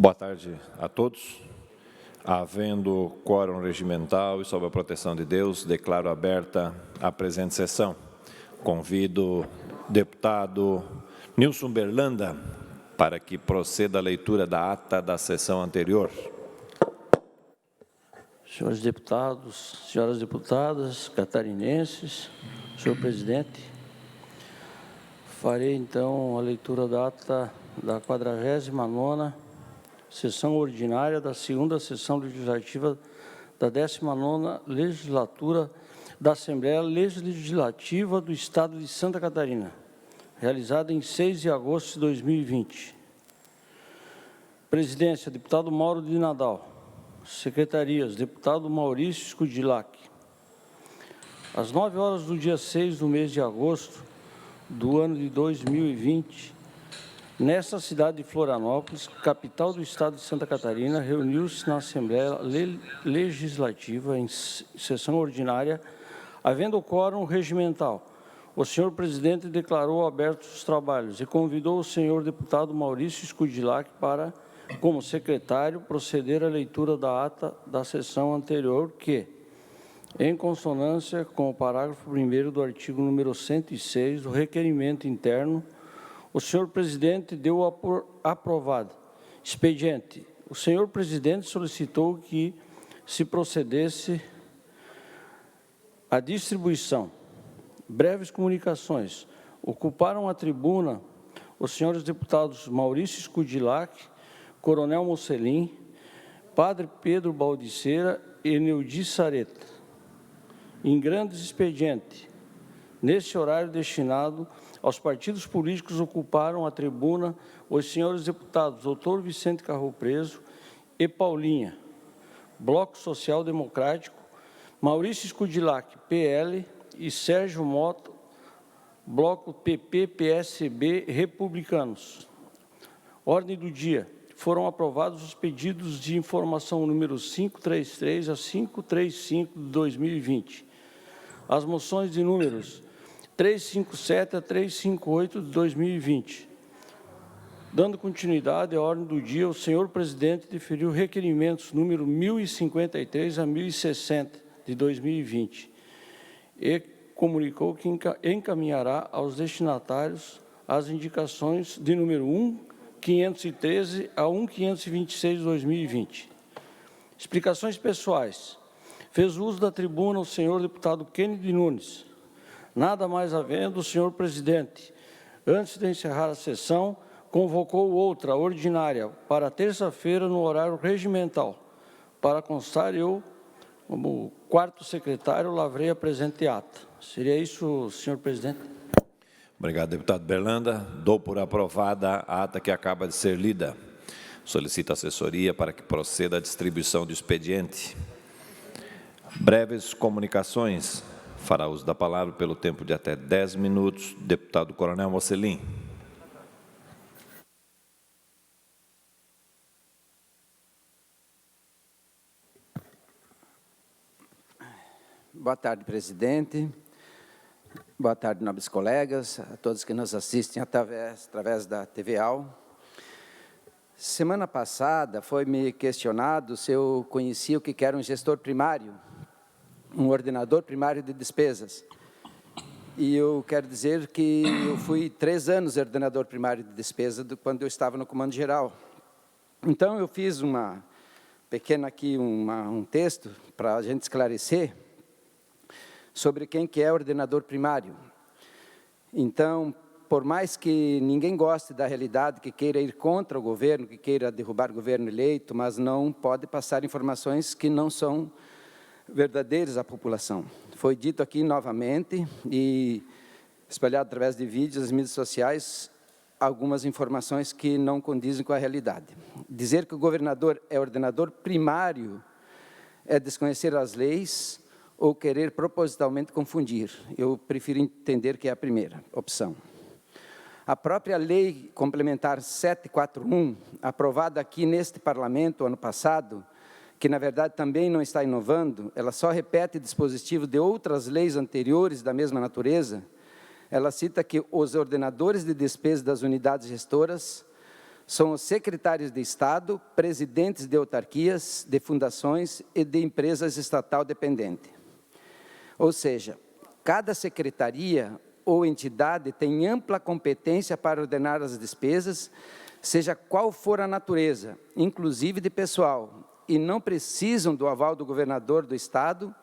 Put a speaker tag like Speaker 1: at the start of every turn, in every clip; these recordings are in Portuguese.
Speaker 1: Boa tarde a todos. Havendo quórum regimental e sob a proteção de Deus, declaro aberta a presente sessão. Convido o deputado Nilson Berlanda para que proceda a leitura da ata da sessão anterior.
Speaker 2: Senhores deputados, senhoras deputadas, catarinenses, senhor presidente, farei então a leitura da ata da 49ª sessão ordinária da segunda sessão legislativa da 19ª legislatura da Assembleia Legislativa do Estado de Santa Catarina, realizada em 6 de agosto de 2020. Presidência, deputado Mauro de Nadal. Secretarias, deputado Maurício Scudilac. Às 9 horas do dia 6 do mês de agosto do ano de 2020, nesta cidade de Florianópolis, capital do estado de Santa Catarina, reuniu-se na Assembleia Legislativa em sessão ordinária, havendo quórum regimental. O senhor presidente declarou abertos os trabalhos e convidou o senhor deputado Maurício Scudilac para, como secretário, proceder à leitura da ata da sessão anterior que, em consonância com o parágrafo 1º do artigo número 106 do requerimento interno, o senhor presidente deu a por aprovada. Expediente. O senhor presidente solicitou que se procedesse à distribuição. Breves comunicações. Ocuparam a tribuna os senhores deputados Maurício Scudilac, Coronel Mocelin, Padre Pedro Baldiceira e Neudi Sareta. Em grandes expedientes, nesse horário destinado aos partidos políticos, ocuparam a tribuna os senhores deputados Dr. Vicente Carro Preso e Paulinha, Bloco Social Democrático, Maurício Scudilac, PL, e Sérgio Mota, Bloco PP, PSB, Republicanos. Ordem do dia. Foram aprovados os pedidos de informação número 533 a 535 de 2020. As moções de números 357 a 358 de 2020. Dando continuidade à ordem do dia, o senhor presidente deferiu requerimentos número 1053 a 1060 de 2020 e comunicou que encaminhará aos destinatários as indicações de número 1513 a 1526 de 2020. Explicações pessoais. Fez uso da tribuna o senhor deputado Kennedy Nunes. Nada mais havendo, o senhor presidente, antes de encerrar a sessão, convocou outra ordinária para terça-feira no horário regimental. Para constar, eu, como quarto secretário, lavrei a presente ata. Seria isso, senhor presidente?
Speaker 1: Obrigado, deputado Berlanda. Dou por aprovada a ata que acaba de ser lida. Solicito a assessoria para que proceda a distribuição do expediente. Breves comunicações. Fará uso da palavra pelo tempo de até 10 minutos, deputado Coronel Mocelin.
Speaker 3: Boa tarde, presidente. Boa tarde, nobres colegas, a todos que nos assistem através da TVAL. Semana passada foi-me questionado se eu conhecia o que era um gestor primário, um ordenador primário de despesas. E eu quero dizer que eu fui 3 anos ordenador primário de despesa quando eu estava no Comando Geral. Então, eu fiz uma pequena aqui, um texto para a gente esclarecer sobre quem que é ordenador primário. Então, por mais que ninguém goste da realidade, que queira ir contra o governo, que queira derrubar o governo eleito, mas não pode passar informações que não são verdadeiras à população. Foi dito aqui novamente e espalhado através de vídeos nas mídias sociais algumas informações que não condizem com a realidade. Dizer que o governador é ordenador primário é desconhecer as leis ou querer propositalmente confundir. Eu prefiro entender que é a primeira opção. A própria Lei Complementar 741, aprovada aqui neste Parlamento ano passado, que na verdade também não está inovando, ela só repete dispositivo de outras leis anteriores da mesma natureza. Ela cita que os ordenadores de despesa das unidades gestoras são os secretários de Estado, presidentes de autarquias, de fundações e de empresas estatal dependentes. Ou seja, cada secretaria ou entidade tem ampla competência para ordenar as despesas, seja qual for a natureza, inclusive de pessoal, e não precisam do aval do governador do Estado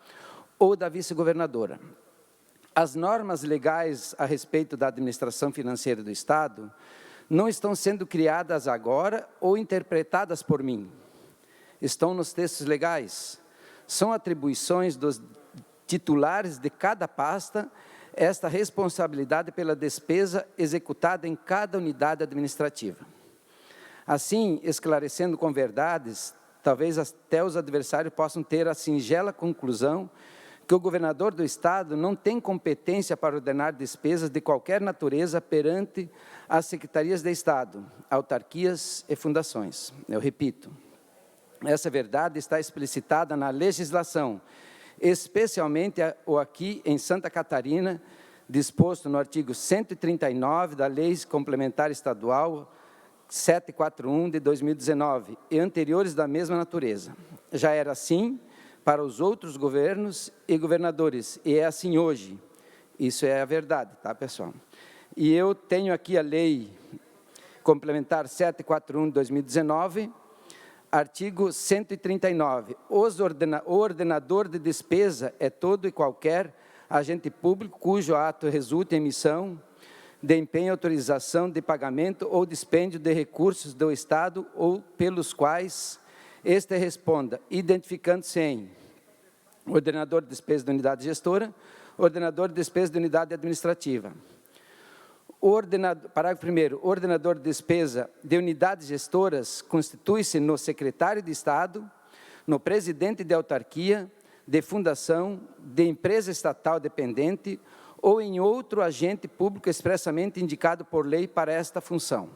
Speaker 3: ou da vice-governadora. As normas legais a respeito da administração financeira do Estado não estão sendo criadas agora ou interpretadas por mim. Estão nos textos legais. São atribuições dos titulares de cada pasta esta responsabilidade pela despesa executada em cada unidade administrativa. Assim, esclarecendo com verdades, talvez até os adversários possam ter a singela conclusão que o governador do Estado não tem competência para ordenar despesas de qualquer natureza perante as secretarias de Estado, autarquias e fundações. Eu repito, essa verdade está explicitada na legislação, especialmente o aqui em Santa Catarina, disposto no artigo 139 da Lei Complementar Estadual 741 de 2019 e anteriores da mesma natureza. Já era assim para os outros governos e governadores, e é assim hoje. Isso é a verdade, tá, pessoal? E eu tenho aqui a Lei Complementar 741 de 2019, artigo 139. O ordenador de despesa é todo e qualquer agente público cujo ato resulte em emissão de empenho, autorização de pagamento ou dispêndio de recursos do Estado ou pelos quais este responda, identificando-se em ordenador de despesa da unidade gestora, ordenador de despesa da unidade administrativa. Parágrafo 1º, o ordenador de despesa de unidades gestoras constitui-se no secretário de Estado, no presidente de autarquia, de fundação, de empresa estatal dependente ou em outro agente público expressamente indicado por lei para esta função.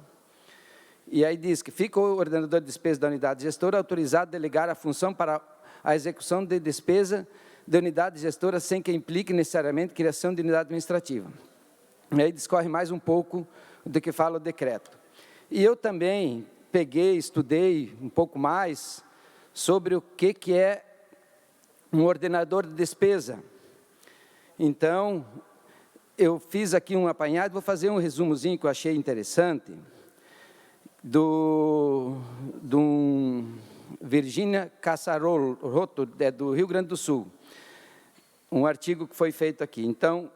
Speaker 3: E aí diz que fica o ordenador de despesa da unidade gestora autorizado a delegar a função para a execução de despesa de unidade gestora sem que implique necessariamente criação de unidade administrativa. E aí discorre mais um pouco do que fala o decreto. E eu também estudei um pouco mais sobre o que é um ordenador de despesa. Então, eu fiz aqui um apanhado, vou fazer um resumozinho que eu achei interessante, do Virgínia Cassarotto, do Rio Grande do Sul, um artigo que foi feito aqui. Então,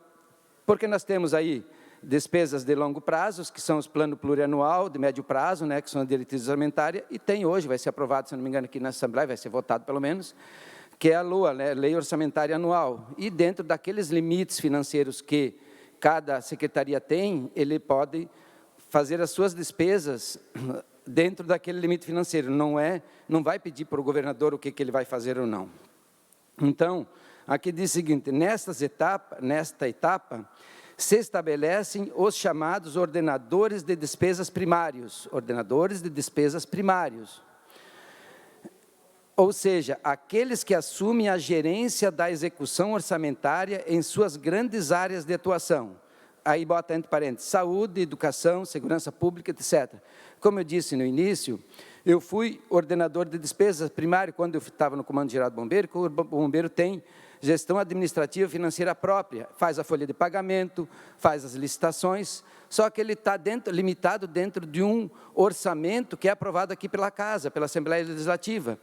Speaker 3: porque nós temos aí despesas de longo prazo, que são os planos plurianual, de médio prazo, né, que são as diretrizes orçamentárias, e tem hoje, vai ser aprovado, se não me engano, aqui na Assembleia, vai ser votado pelo menos, que é a LOA, né, Lei Orçamentária Anual. E dentro daqueles limites financeiros que cada secretaria tem, ele pode fazer as suas despesas dentro daquele limite financeiro, não vai pedir para o governador o que ele vai fazer ou não. Então, aqui diz o seguinte, nesta etapa, se estabelecem os chamados ordenadores de despesas primários, ou seja, aqueles que assumem a gerência da execução orçamentária em suas grandes áreas de atuação. Aí bota entre parênteses, saúde, educação, segurança pública, etc. Como eu disse no início, eu fui ordenador de despesas primário quando eu estava no Comando Geral do Bombeiro, que o bombeiro tem gestão administrativa financeira própria, faz a folha de pagamento, faz as licitações, só que ele está limitado dentro de um orçamento que é aprovado aqui pela Casa, pela Assembleia Legislativa.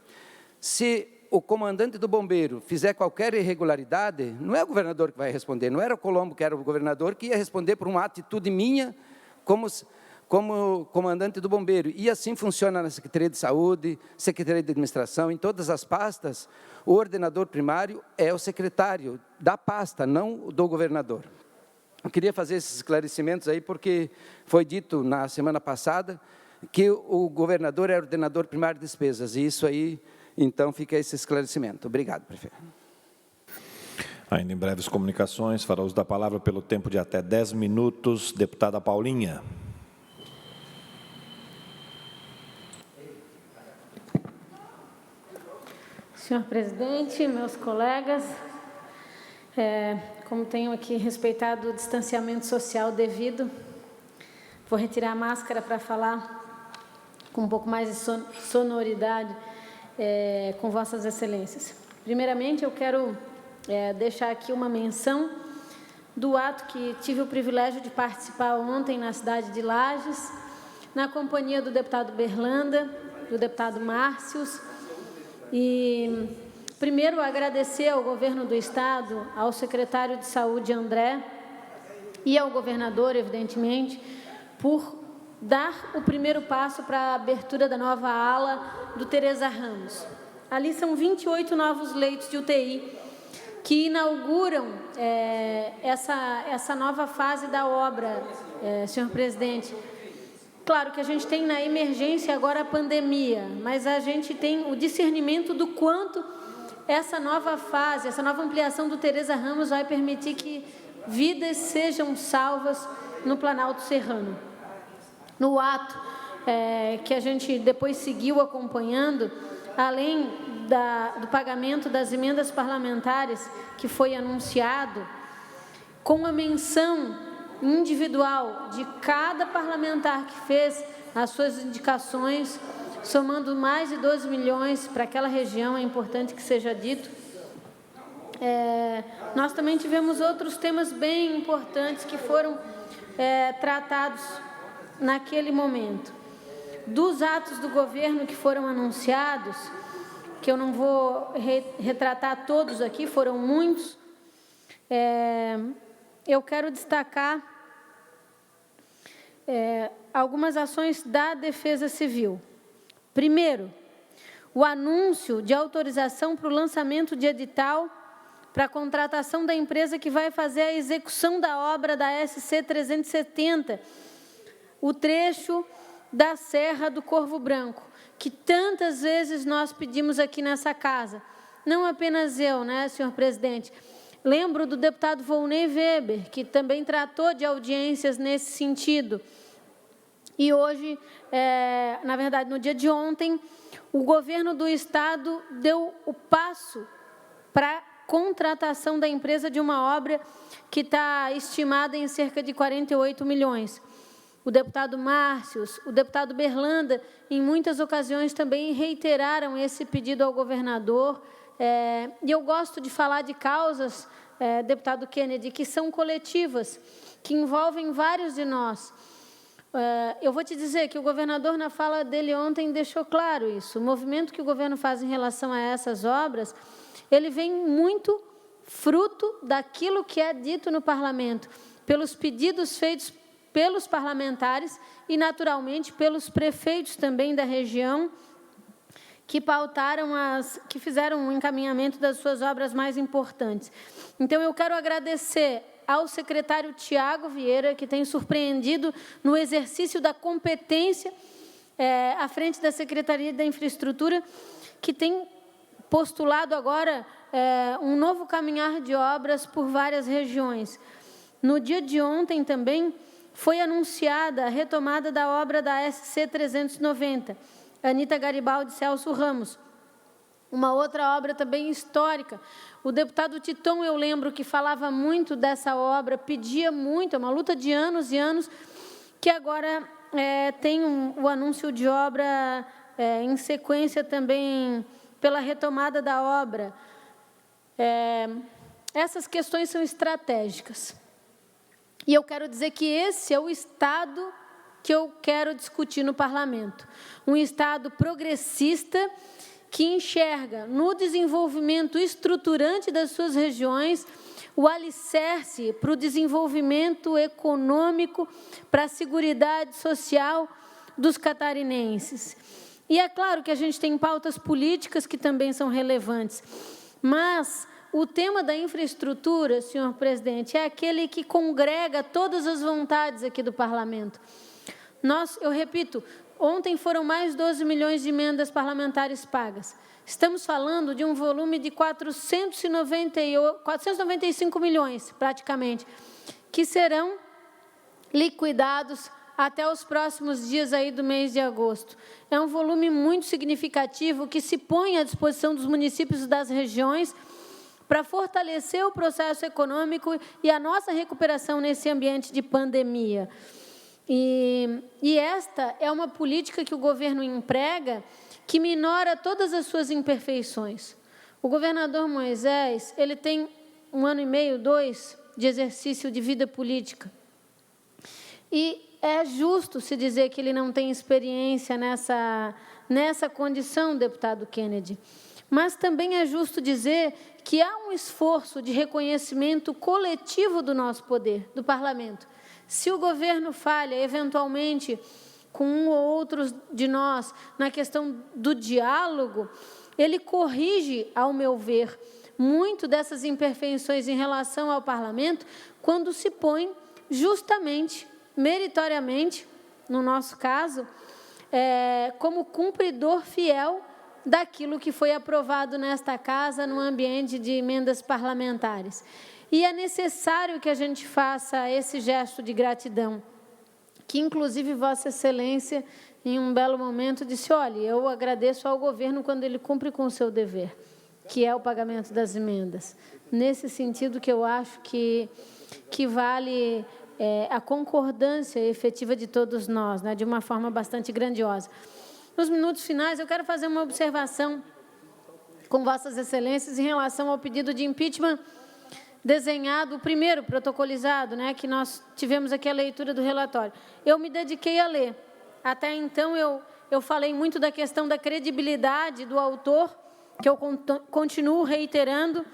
Speaker 3: Se o comandante do bombeiro fizer qualquer irregularidade, não é o governador que vai responder, não era o Colombo que era o governador que ia responder por uma atitude minha como comandante do bombeiro. E assim funciona na Secretaria de Saúde, Secretaria de Administração, em todas as pastas, o ordenador primário é o secretário da pasta, não do governador. Eu queria fazer esses esclarecimentos aí, porque foi dito na semana passada que o governador é ordenador primário de despesas, e isso aí, então, fica esse esclarecimento. Obrigado, prefeito.
Speaker 1: Ainda em breves comunicações, fará uso da palavra pelo tempo de até 10 minutos, deputada Paulinha.
Speaker 4: Senhor presidente, meus colegas, como tenho aqui respeitado o distanciamento social devido, vou retirar a máscara para falar com um pouco mais de sonoridade com Vossas Excelências. Primeiramente, eu quero deixar aqui uma menção do ato que tive o privilégio de participar ontem na cidade de Lages, na companhia do deputado Berlanda, do deputado Márcios, e primeiro agradecer ao governo do Estado, ao secretário de Saúde André e ao governador, evidentemente, por dar o primeiro passo para a abertura da nova ala do Teresa Ramos. Ali são 28 novos leitos de UTI que inauguram essa nova fase da obra, senhor presidente. Claro que a gente tem na emergência agora a pandemia, mas a gente tem o discernimento do quanto essa nova fase, essa nova ampliação do Teresa Ramos vai permitir que vidas sejam salvas no Planalto Serrano. No ato que a gente depois seguiu acompanhando, além do pagamento das emendas parlamentares que foi anunciado, com a menção individual de cada parlamentar que fez as suas indicações, somando mais de 12 milhões para aquela região, é importante que seja dito. Nós também tivemos outros temas bem importantes que foram tratados naquele momento. Dos atos do governo que foram anunciados, que eu não vou retratar todos aqui, foram muitos, eu quero destacar algumas ações da Defesa Civil. Primeiro, o anúncio de autorização para o lançamento de edital para a contratação da empresa que vai fazer a execução da obra da SC 370, o trecho da Serra do Corvo Branco, que tantas vezes nós pedimos aqui nessa casa. Não apenas eu, né, senhor presidente? Lembro do deputado Volney Weber, que também tratou de audiências nesse sentido. E hoje, na verdade, no dia de ontem, o governo do Estado deu o passo para a contratação da empresa de uma obra que está estimada em cerca de 48 milhões. O deputado Márcios, o deputado Berlanda, em muitas ocasiões também reiteraram esse pedido ao governador. E eu gosto de falar de causas, deputado Kennedy, que são coletivas, que envolvem vários de nós. Eu vou te dizer que o governador, na fala dele ontem, deixou claro isso. O movimento que o governo faz em relação a essas obras, ele vem muito fruto daquilo que é dito no parlamento, pelos pedidos feitos pelos parlamentares e, naturalmente, pelos prefeitos também da região, que pautaram que fizeram um encaminhamento das suas obras mais importantes. Então, eu quero agradecer ao secretário Tiago Vieira, que tem surpreendido no exercício da competência à frente da Secretaria da Infraestrutura, que tem postulado agora um novo caminhar de obras por várias regiões. No dia de ontem também foi anunciada a retomada da obra da SC 390, Anita Garibaldi e Celso Ramos. Uma outra obra também histórica. O deputado Titon, eu lembro que falava muito dessa obra, pedia muito, é uma luta de anos e anos, que agora tem o anúncio de obra em sequência também pela retomada da obra. Essas questões são estratégicas. E eu quero dizer que esse é o Estado que eu quero discutir no parlamento. Um Estado progressista que enxerga no desenvolvimento estruturante das suas regiões o alicerce para o desenvolvimento econômico, para a seguridade social dos catarinenses. E é claro que a gente tem pautas políticas que também são relevantes, mas o tema da infraestrutura, senhor presidente, é aquele que congrega todas as vontades aqui do parlamento. Eu repito, ontem foram mais 12 milhões de emendas parlamentares pagas. Estamos falando de um volume de 495 milhões, praticamente, que serão liquidados até os próximos dias aí do mês de agosto. É um volume muito significativo que se põe à disposição dos municípios e das regiões para fortalecer o processo econômico e a nossa recuperação nesse ambiente de pandemia. E esta é uma política que o governo emprega que minora todas as suas imperfeições. O governador Moisés, ele tem 1 ano e meio, 2, de exercício de vida política. E é justo se dizer que ele não tem experiência nessa condição, deputado Kennedy. Mas também é justo dizer que há um esforço de reconhecimento coletivo do nosso poder, do parlamento. Se o governo falha, eventualmente, com um ou outros de nós, na questão do diálogo, ele corrige, ao meu ver, muito dessas imperfeições em relação ao parlamento, quando se põe justamente, meritoriamente, no nosso caso, como cumpridor fiel daquilo que foi aprovado nesta casa no ambiente de emendas parlamentares. E é necessário que a gente faça esse gesto de gratidão, que inclusive Vossa Excelência, em um belo momento, disse, olha, eu agradeço ao governo quando ele cumpre com o seu dever, que é o pagamento das emendas. Nesse sentido que eu acho que vale a concordância efetiva de todos nós, né, de uma forma bastante grandiosa. Nos minutos finais, eu quero fazer uma observação com Vossas Excelências em relação ao pedido de impeachment desenhado, o primeiro protocolizado, né, que nós tivemos aqui a leitura do relatório. Eu me dediquei a ler. Até então, eu falei muito da questão da credibilidade do autor, que eu continuo reiterando.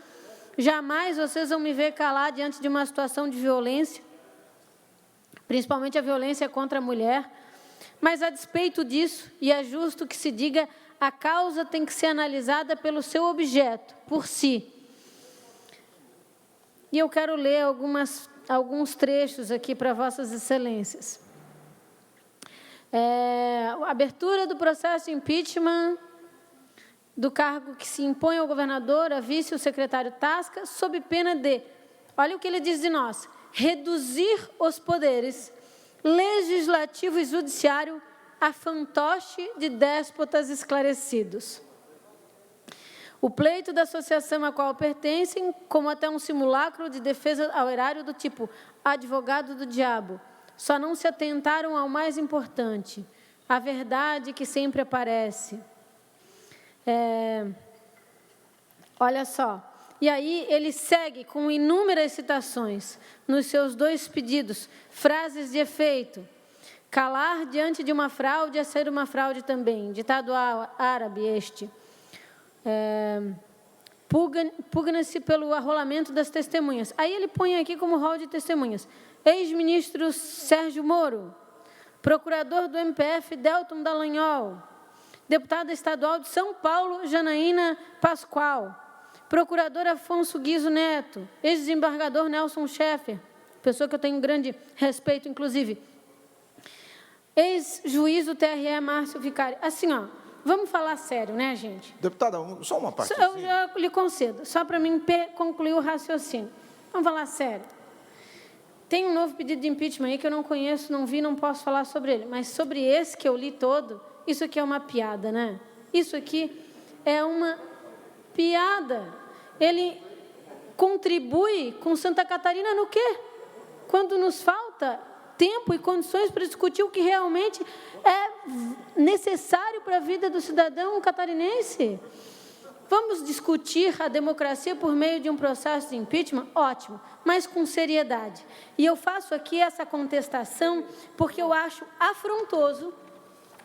Speaker 4: Jamais vocês vão me ver calar diante de uma situação de violência, principalmente a violência contra a mulher. Mas, a despeito disso, e é justo que se diga, a causa tem que ser analisada pelo seu objeto, por si. E eu quero ler alguns trechos aqui para Vossas Excelências. Abertura do processo de impeachment do cargo que se impõe ao governador, a vice e o secretário Tasca, sob pena de, olha o que ele diz de nós, reduzir os poderes legislativo e judiciário a fantoche de déspotas esclarecidos. O pleito da associação a qual pertencem, como até um simulacro de defesa ao erário do tipo advogado do diabo, só não se atentaram ao mais importante, a verdade que sempre aparece. Olha só, e aí ele segue com inúmeras citações nos seus 2 pedidos, frases de efeito. Calar diante de uma fraude é ser uma fraude também, ditado árabe este. Pugna-se pelo arrolamento das testemunhas. Aí ele põe aqui como rol de testemunhas. Ex-ministro Sérgio Moro, procurador do MPF Delton Dallagnol, deputada estadual de São Paulo, Janaína Pascoal, procurador Afonso Guizo Neto, ex-desembargador Nelson Schaeffer, pessoa que eu tenho grande respeito, inclusive, ex-juiz do TRE Márcio Vicari. Assim, ó, vamos falar sério, né, gente?
Speaker 5: Deputada, só uma parte.
Speaker 4: Eu já lhe concedo, só para mim concluir o raciocínio. Vamos falar sério. Tem um novo pedido de impeachment aí que eu não conheço, não vi, não posso falar sobre ele. Mas sobre esse que eu li todo, isso aqui é uma piada, né? Isso aqui é uma piada. Ele contribui com Santa Catarina no quê? Quando nos falta tempo e condições para discutir o que realmente é necessário para a vida do cidadão catarinense. Vamos discutir a democracia por meio de um processo de impeachment? Ótimo, mas com seriedade. E eu faço aqui essa contestação porque eu acho afrontoso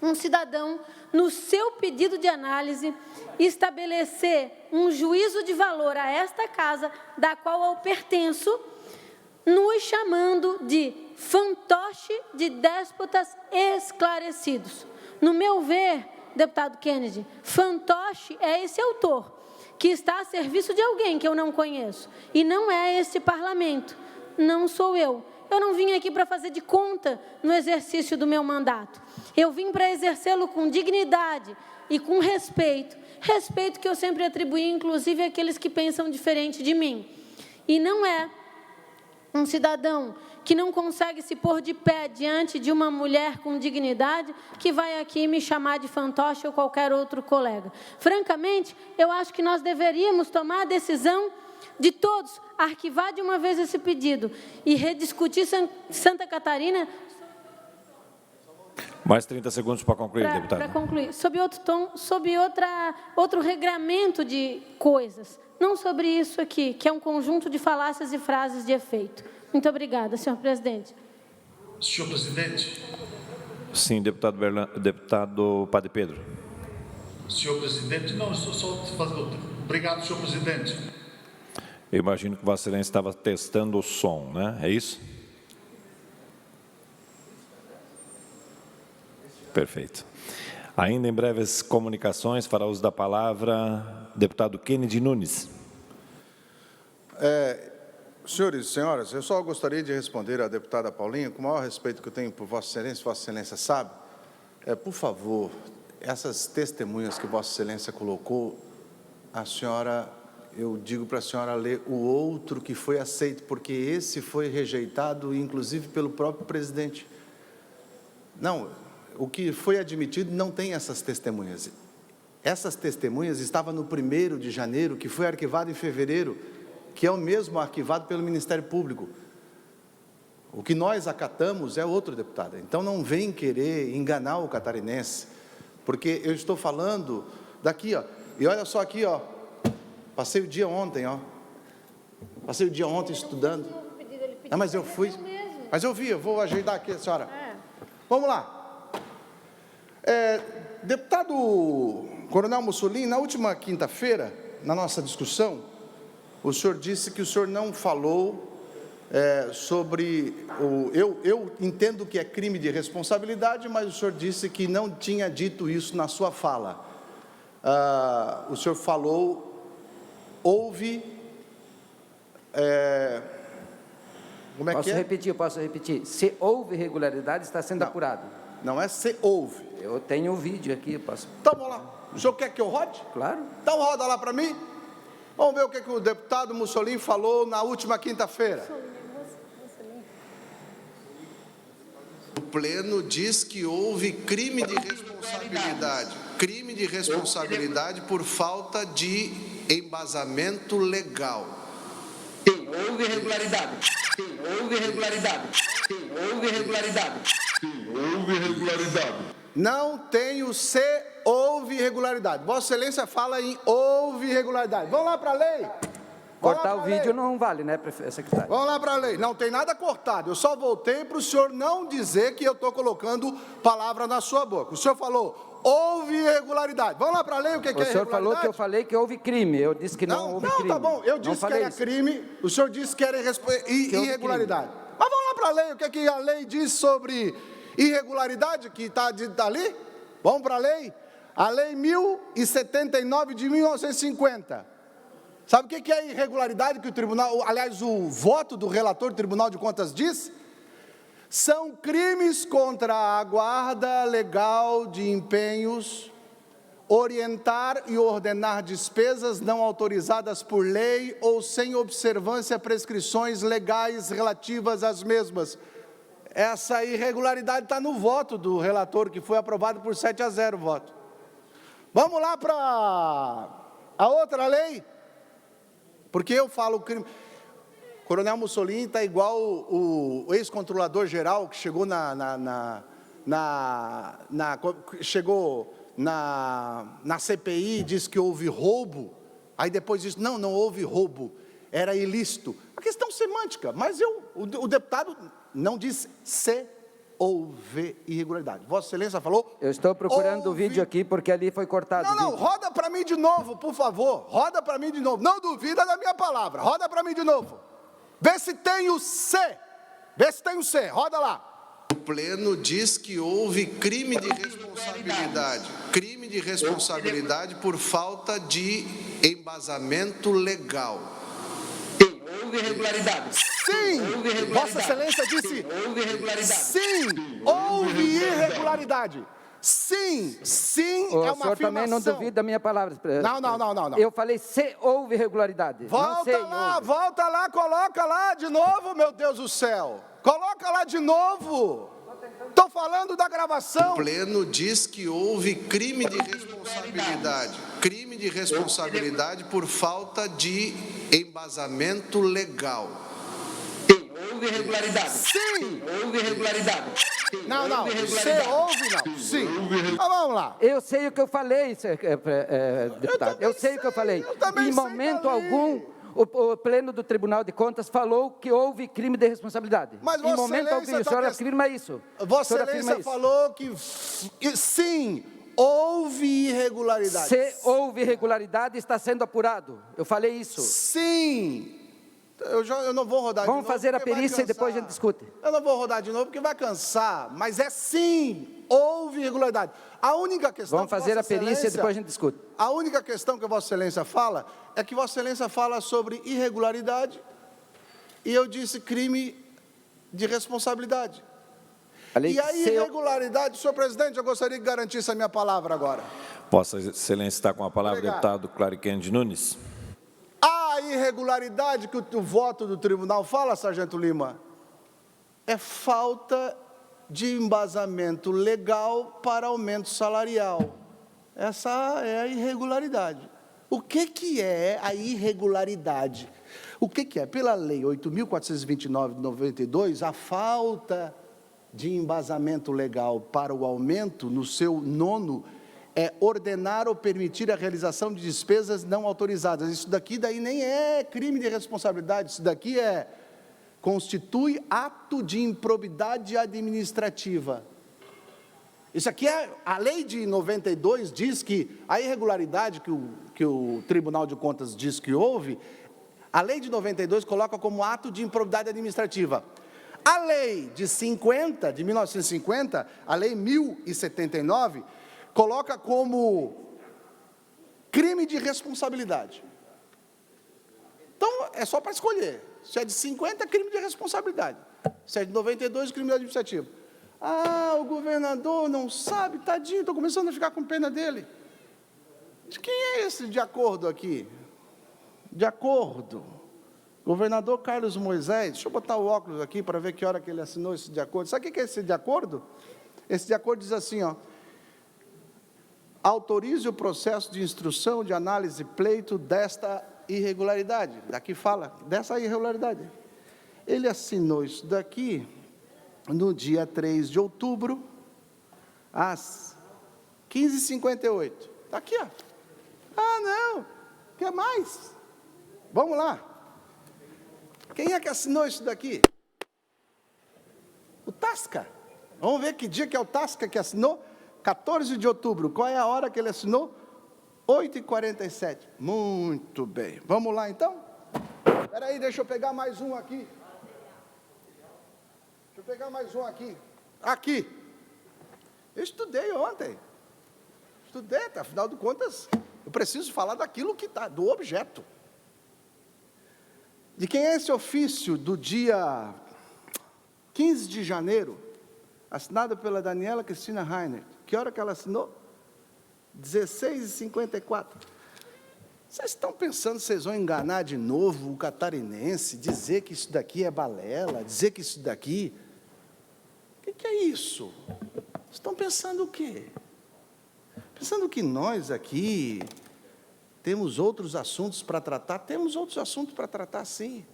Speaker 4: um cidadão, no seu pedido de análise, estabelecer um juízo de valor a esta casa, da qual eu pertenço, nos chamando de fantoche de déspotas esclarecidos. No meu ver, deputado Kennedy, fantoche é esse autor que está a serviço de alguém que eu não conheço. E não é este parlamento, não sou eu. Eu não vim aqui para fazer de conta no exercício do meu mandato. Eu vim para exercê-lo com dignidade e com respeito. Respeito que eu sempre atribuí, inclusive, àqueles que pensam diferente de mim. E não é um cidadão que não consegue se pôr de pé diante de uma mulher com dignidade que vai aqui me chamar de fantoche ou qualquer outro colega. Francamente, eu acho que nós deveríamos tomar a decisão de todos arquivar de uma vez esse pedido e rediscutir Santa Catarina
Speaker 1: Mais 30 segundos para concluir, deputado.
Speaker 4: Para concluir, sob outro tom, sob outro regramento de coisas, não sobre isso aqui, que é um conjunto de falácias e frases de efeito. Muito obrigada, senhor presidente.
Speaker 5: Senhor presidente.
Speaker 1: Sim, deputado Padre Pedro.
Speaker 5: Senhor presidente, não, estou só fazendo. Obrigado, senhor presidente.
Speaker 1: Eu imagino que Vossa Excelência estava testando o som, né? É isso? Perfeito. Ainda em breves comunicações, fará uso da palavra deputado Kennedy Nunes.
Speaker 6: Senhores e senhoras, eu só gostaria de responder à deputada Paulinha, com o maior respeito que eu tenho por Vossa Excelência sabe, por favor, essas testemunhas que Vossa Excelência colocou, a senhora, eu digo para a senhora ler o outro que foi aceito, porque esse foi rejeitado, inclusive pelo próprio presidente. Não, o que foi admitido não tem essas testemunhas. Essas testemunhas estavam no 1º de janeiro, que foi arquivado em fevereiro, que é o mesmo arquivado pelo Ministério Público. O que nós acatamos é outro, deputada. Então, não vem querer enganar o catarinense, porque eu estou falando daqui, ó. E olha só aqui, ó. Passei o dia ontem, ó. Passei o dia ontem estudando. Não, mas eu fui. Mas eu vi, eu vou ajeitar aqui, senhora. Vamos lá. Deputado Coronel Mussolini, na última quinta-feira, na nossa discussão, o senhor disse que o senhor não falou sobre eu entendo que é crime de responsabilidade, mas o senhor disse que não tinha dito isso na sua fala. O senhor falou, houve... como é que é?
Speaker 3: Posso repetir. Se houve irregularidade, está sendo apurado.
Speaker 6: Não é se houve.
Speaker 3: Eu tenho o vídeo aqui, posso...
Speaker 6: Então, vamos lá. O senhor quer que eu rode?
Speaker 3: Claro.
Speaker 6: Então, roda lá para mim. Vamos ver o que o deputado Mussolini falou na última quinta-feira.
Speaker 7: O Pleno diz que houve crime de responsabilidade. Crime de responsabilidade por falta de embasamento legal.
Speaker 3: Sim, houve irregularidade. Sim, houve irregularidade. Sim, houve irregularidade. Sim, houve irregularidade.
Speaker 6: Não tenho se houve irregularidade. Vossa Excelência fala em houve irregularidade. Vamos lá para a lei.
Speaker 3: Cortar o vídeo não vale, né, secretário?
Speaker 6: Vamos lá para a lei. Não tem nada cortado. Eu só voltei para o senhor não dizer que eu estou colocando palavra na sua boca. O senhor falou, houve irregularidade. Vamos lá para a lei, o que é irregularidade?
Speaker 3: O senhor falou que eu falei que houve crime. Eu disse que não houve crime.
Speaker 6: Não, tá bom. Eu disse que era crime. O senhor disse que era irregularidade. Mas vamos lá para a lei. O que a lei diz sobre irregularidade que está ali? Vamos para a lei? A lei 1079 de 1950. Sabe o que é a irregularidade que o tribunal, aliás, o voto do relator do Tribunal de Contas diz? São crimes contra a guarda legal de empenhos, orientar e ordenar despesas não autorizadas por lei ou sem observância a prescrições legais relativas às mesmas. Essa irregularidade está no voto do relator, que foi aprovado por 7-0 o voto. Vamos lá para a outra lei? Porque eu falo crime. Coronel Mussolini está igual o ex-controlador-geral que chegou chegou na CPI e disse que houve roubo. Aí depois disse, não houve roubo, era ilícito. A questão semântica, mas o deputado não disse se houve irregularidade. Vossa Excelência falou...
Speaker 3: Eu estou procurando o vídeo aqui, porque ali foi cortado o vídeo.
Speaker 6: Não, roda para mim de novo, por favor. Roda para mim de novo. Não duvida da minha palavra. Roda para mim de novo. Vê se tem o C. Vê se tem o C. Roda lá.
Speaker 7: O Pleno diz que houve crime de responsabilidade. Crime de responsabilidade por falta de embasamento legal.
Speaker 3: Sim, houve irregularidade.
Speaker 6: Sim, Vossa Excelência disse...
Speaker 3: Sim, houve irregularidade.
Speaker 6: Sim, houve irregularidade. Sim, é uma afirmação.
Speaker 3: O senhor também não duvida da minha palavra.
Speaker 6: Não.
Speaker 3: Eu falei se houve irregularidade.
Speaker 6: Volta lá, coloca lá de novo, meu Deus do céu. Coloca lá de novo. Estou falando da gravação.
Speaker 7: O Pleno diz que houve crime de responsabilidade. Crime de responsabilidade por falta de embasamento legal.
Speaker 3: Sim, houve houve irregularidade?
Speaker 6: Sim.
Speaker 3: Houve irregularidade? Sim.
Speaker 6: Não, não. Você ouve, não. Sim. Mas vamos lá.
Speaker 3: Eu sei o que eu falei, deputado. Eu sei o que eu falei.
Speaker 6: Eu também
Speaker 3: Em
Speaker 6: sei
Speaker 3: momento
Speaker 6: também.
Speaker 3: algum, o Pleno do Tribunal de Contas falou que houve crime de responsabilidade.
Speaker 6: Mas
Speaker 3: em
Speaker 6: Vossa
Speaker 3: momento algum,
Speaker 6: Excelência
Speaker 3: o senhor
Speaker 6: tá
Speaker 3: afirma isso.
Speaker 6: Vossa
Speaker 3: O senhor afirma
Speaker 6: Excelência
Speaker 3: isso.
Speaker 6: falou que sim, houve irregularidade.
Speaker 3: Se houve irregularidade, está sendo apurado. Eu falei isso.
Speaker 6: Sim. Eu não vou rodar
Speaker 3: Vamos
Speaker 6: de novo.
Speaker 3: fazer a
Speaker 6: porque vai
Speaker 3: perícia e depois a gente
Speaker 6: cansar.
Speaker 3: discute.
Speaker 6: Eu não vou rodar de novo porque vai cansar. Mas é sim, houve irregularidade. A única questão.
Speaker 3: Vamos fazer a perícia e depois a gente discute.
Speaker 6: A única questão que Vossa Excelência fala é que Vossa Excelência fala sobre irregularidade e eu disse crime de responsabilidade. E a irregularidade, senhor presidente, eu gostaria que garantisse a minha palavra agora.
Speaker 1: Vossa Excelência está com a palavra,
Speaker 6: Obrigado.
Speaker 1: deputado Clariquende Nunes.
Speaker 6: A irregularidade que o voto do tribunal fala, Sargento Lima, é falta de embasamento legal para aumento salarial. Essa é a irregularidade. O que é a irregularidade? O que é? Pela Lei 8.429 de 92, a falta de embasamento legal para o aumento, no seu nono, é ordenar ou permitir a realização de despesas não autorizadas. Isso daqui daí nem é crime de responsabilidade, isso daqui constitui ato de improbidade administrativa. Isso aqui a lei de 92 diz que a irregularidade que o Tribunal de Contas diz que houve, a lei de 92 coloca como ato de improbidade administrativa. A lei de 1950, a lei 1079, coloca como crime de responsabilidade. Então, é só para escolher. Se é de 50, é crime de responsabilidade. Se é de 92, crime administrativo. Ah, o governador não sabe, tadinho, estou começando a ficar com pena dele. De quem é esse de acordo aqui? De acordo. Governador Carlos Moisés, deixa eu botar o óculos aqui para ver que hora que ele assinou esse de acordo. Sabe o que é esse de acordo? Esse de acordo diz assim, ó. Autorize o processo de instrução, de análise e pleito desta irregularidade. Daqui fala, dessa irregularidade. Ele assinou isso daqui no dia 3 de outubro, às 15h58. Está aqui, ó. Ah, não, quer mais? Vamos lá. Quem é que assinou isso daqui? O Tasca. Vamos ver que dia que é o Tasca que assinou? 14 de outubro. Qual é a hora que ele assinou? 8h47. Muito bem. Vamos lá, então? Espera aí, deixa eu pegar mais um aqui. Deixa eu pegar mais um aqui. Aqui. Eu estudei ontem. Estudei, afinal de contas, eu preciso falar daquilo que está, do objeto. De quem é esse ofício do dia 15 de janeiro, assinado pela Daniela Cristina Rainer? Que hora que ela assinou? 16h54. Vocês estão pensando que vocês vão enganar de novo o catarinense, dizer que isso daqui é balela, dizer que isso daqui... O que é isso? Vocês estão pensando o quê? Pensando que nós aqui temos outros assuntos para tratar? Temos outros assuntos para tratar, sim.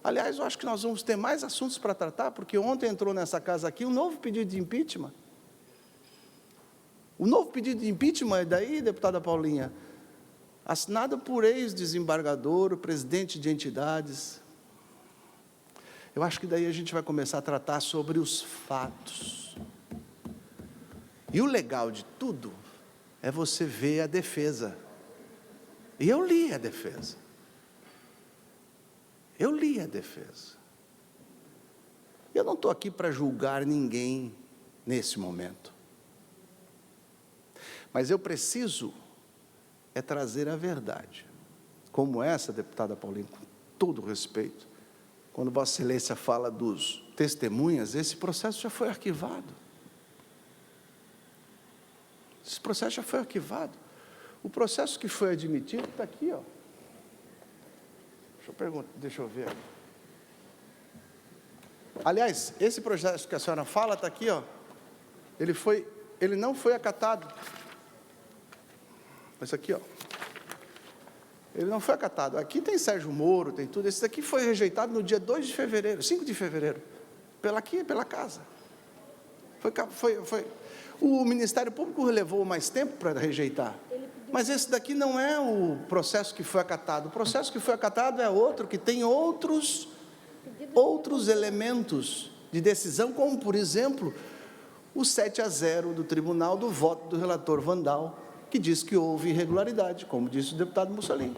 Speaker 6: Aliás, eu acho que nós vamos ter mais assuntos para tratar, porque ontem entrou nessa casa aqui um novo pedido de impeachment. O novo pedido de impeachment é daí, deputada Paulinha, assinado por ex-desembargador, presidente de entidades. Eu acho que daí a gente vai começar a tratar sobre os fatos. E o legal de tudo é você ver a defesa. E eu li a defesa. Eu li a defesa. Eu não estou aqui para julgar ninguém nesse momento. Mas eu preciso trazer a verdade. Como essa, deputada Paulinha, com todo respeito, quando Vossa Excelência fala dos testemunhas, esse processo já foi arquivado. Esse processo já foi arquivado. O processo que foi admitido está aqui, ó. Deixa eu ver. Aliás, esse processo que a senhora fala está aqui, ó. Ele não foi acatado. Isso aqui, ó. Ele não foi acatado. Aqui tem Sérgio Moro, tem tudo. Esse daqui foi rejeitado no dia 2 de fevereiro, 5 de fevereiro, pela casa. O Ministério Público levou mais tempo para rejeitar. Mas esse daqui não é o processo que foi acatado. O processo que foi acatado é outro, que tem outros elementos de decisão, como, por exemplo, o 7-0 do tribunal do voto do relator Vandal, que diz que houve irregularidade, como disse o deputado Mussolini.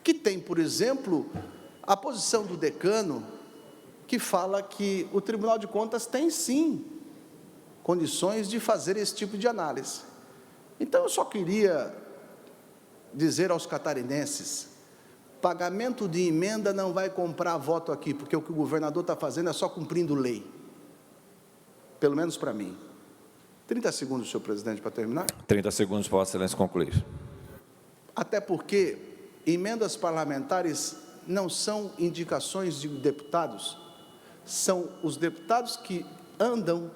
Speaker 6: Que tem, por exemplo, a posição do decano, que fala que o Tribunal de Contas tem, sim, condições de fazer esse tipo de análise. Então, eu só queria dizer aos catarinenses, pagamento de emenda não vai comprar voto aqui, porque o que o governador está fazendo é só cumprindo lei. Pelo menos para mim. 30 segundos, senhor presidente, para terminar.
Speaker 1: 30 segundos para Vossa Excelência concluir.
Speaker 6: Até porque emendas parlamentares não são indicações de deputados, são os deputados que andam,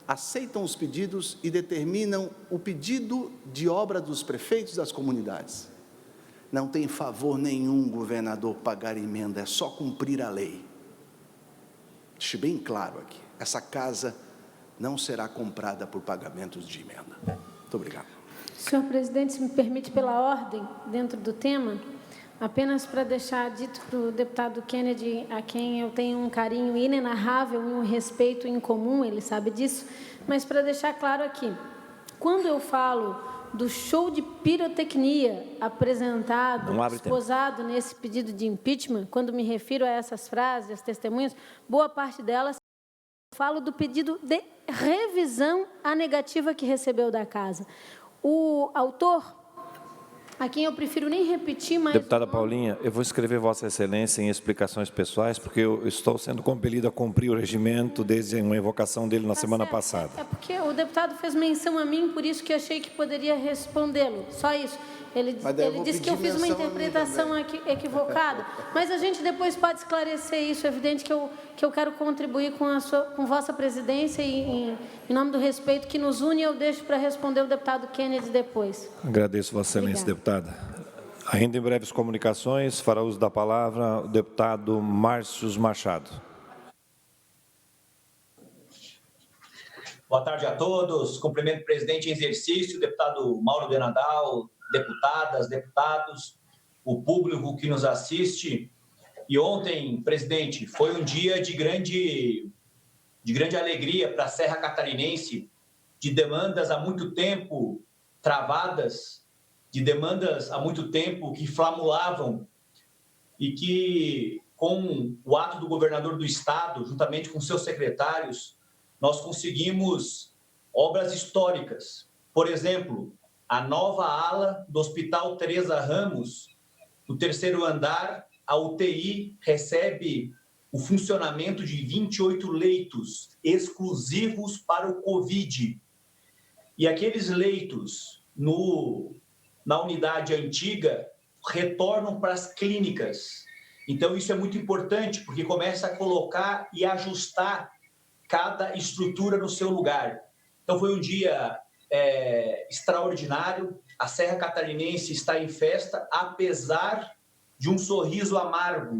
Speaker 6: aceitam os pedidos e determinam o pedido de obra dos prefeitos das comunidades. Não tem favor nenhum, governador, pagar emenda, é só cumprir a lei. Deixe bem claro aqui, essa casa não será comprada por pagamentos de emenda. Muito obrigado.
Speaker 4: Senhor presidente, se me permite, pela ordem, dentro do tema, apenas para deixar dito para o deputado Kennedy, a quem eu tenho um carinho inenarrável e um respeito incomum, ele sabe disso, mas para deixar claro aqui, quando eu falo do show de pirotecnia apresentado, esposado nesse pedido de impeachment, quando me refiro a essas frases, as testemunhas, boa parte delas, falo do pedido de revisão à negativa que recebeu da casa. O autor, a quem eu prefiro nem repetir, mas...
Speaker 1: Deputada Paulinha, eu vou escrever Vossa Excelência em explicações pessoais, porque eu estou sendo compelido a cumprir o regimento desde uma invocação dele na semana passada.
Speaker 4: É porque o deputado fez menção a mim, por isso que achei que poderia respondê-lo, só isso. Ele disse que eu fiz uma interpretação equivocada, mas a gente depois pode esclarecer isso. É evidente que eu quero contribuir com Vossa Presidência e em nome do respeito que nos une, eu deixo para responder o deputado Kennedy depois.
Speaker 1: Agradeço, Vossa Excelência, deputada. Ainda em breves comunicações, fará uso da palavra o deputado Márcios Machado.
Speaker 8: Boa tarde a todos. Cumprimento o presidente em exercício, deputado Mauro de Nadal, deputadas, deputados, o público que nos assiste. E ontem, presidente, foi um dia de grande alegria para a Serra Catarinense, de demandas há muito tempo travadas, de demandas há muito tempo que flamulavam e que, com o ato do governador do estado, juntamente com seus secretários, nós conseguimos obras históricas. Por exemplo, a nova ala do Hospital Teresa Ramos, no 3º andar, a UTI recebe o funcionamento de 28 leitos exclusivos para o Covid. E aqueles leitos na unidade antiga retornam para as clínicas. Então, isso é muito importante, porque começa a colocar e ajustar cada estrutura no seu lugar. Então, foi um dia extraordinário. A Serra Catarinense está em festa, apesar de um sorriso amargo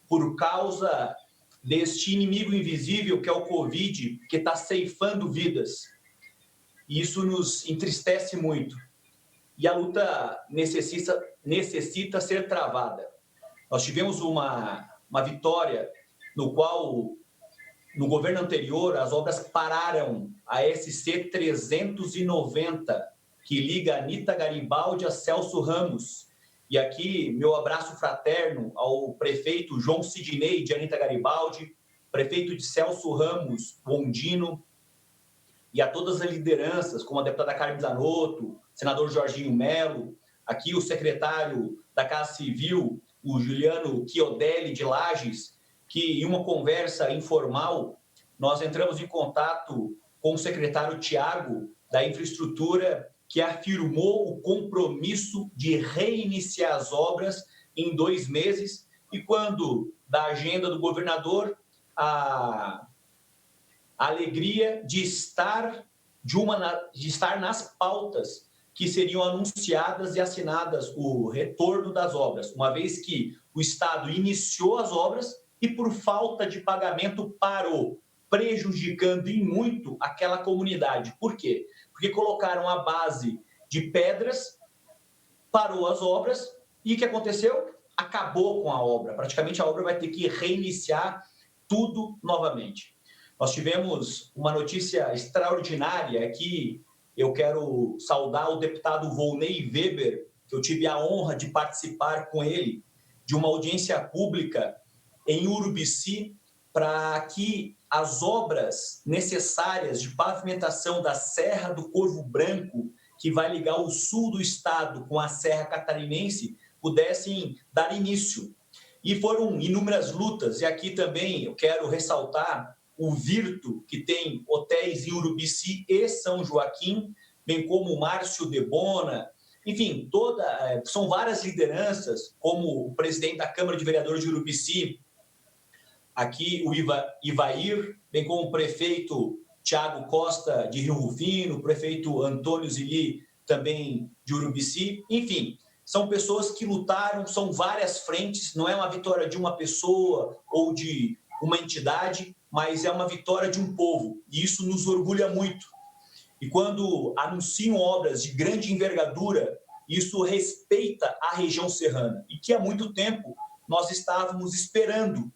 Speaker 8: por causa deste inimigo invisível que é o Covid, que está ceifando vidas. E isso nos entristece muito. E a luta necessita ser travada. Nós tivemos uma vitória no qual, no governo anterior, as obras pararam. A SC 390, que liga Anita Garibaldi a Celso Ramos. E aqui, meu abraço fraterno ao prefeito João Sidney de Anita Garibaldi, prefeito de Celso Ramos, Bondino, e a todas as lideranças, como a deputada Carmen Zanotto, senador Jorginho Melo, aqui o secretário da Casa Civil, o Juliano Chiodelli de Lages, que em uma conversa informal, nós entramos em contato com o secretário Tiago da Infraestrutura, que afirmou o compromisso de reiniciar as obras em 2 meses, e quando da agenda do governador, a alegria de estar nas pautas que seriam anunciadas e assinadas o retorno das obras, uma vez que o Estado iniciou as obras e, por falta de pagamento, parou, prejudicando em muito aquela comunidade. Por quê? Porque colocaram a base de pedras, parou as obras e o que aconteceu? Acabou com a obra. Praticamente a obra vai ter que reiniciar tudo novamente. Nós tivemos uma notícia extraordinária aqui. Eu quero saudar o deputado Volney Weber, que eu tive a honra de participar com ele de uma audiência pública em Urubici para que as obras necessárias de pavimentação da Serra do Corvo Branco, que vai ligar o sul do estado com a Serra Catarinense, pudessem dar início. E foram inúmeras lutas, e aqui também eu quero ressaltar o Virto, que tem hotéis em Urubici e São Joaquim, bem como o Márcio Debona, enfim, são várias lideranças, como o presidente da Câmara de Vereadores de Urubici, aqui o Ivair, bem como o prefeito Tiago Costa de Rio Rufino, o prefeito Antônio Zili, também de Urubici, enfim, são pessoas que lutaram, são várias frentes, não é uma vitória de uma pessoa ou de uma entidade, mas é uma vitória de um povo, e isso nos orgulha muito. E quando anunciam obras de grande envergadura, isso respeita a região serrana, e que há muito tempo nós estávamos esperando,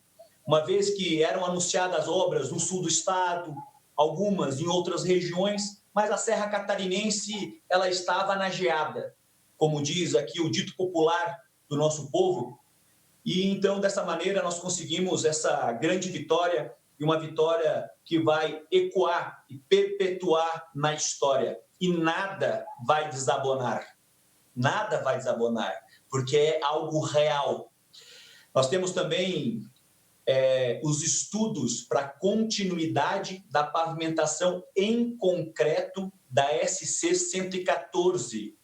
Speaker 8: uma vez que eram anunciadas obras no sul do estado, algumas em outras regiões, mas a Serra Catarinense ela estava na geada, como diz aqui o dito popular do nosso povo, e então dessa maneira nós conseguimos essa grande vitória, e uma vitória que vai ecoar e perpetuar na história. E nada vai desabonar. Nada vai desabonar, porque é algo real. Nós temos também os estudos para continuidade da pavimentação em concreto da SC 114,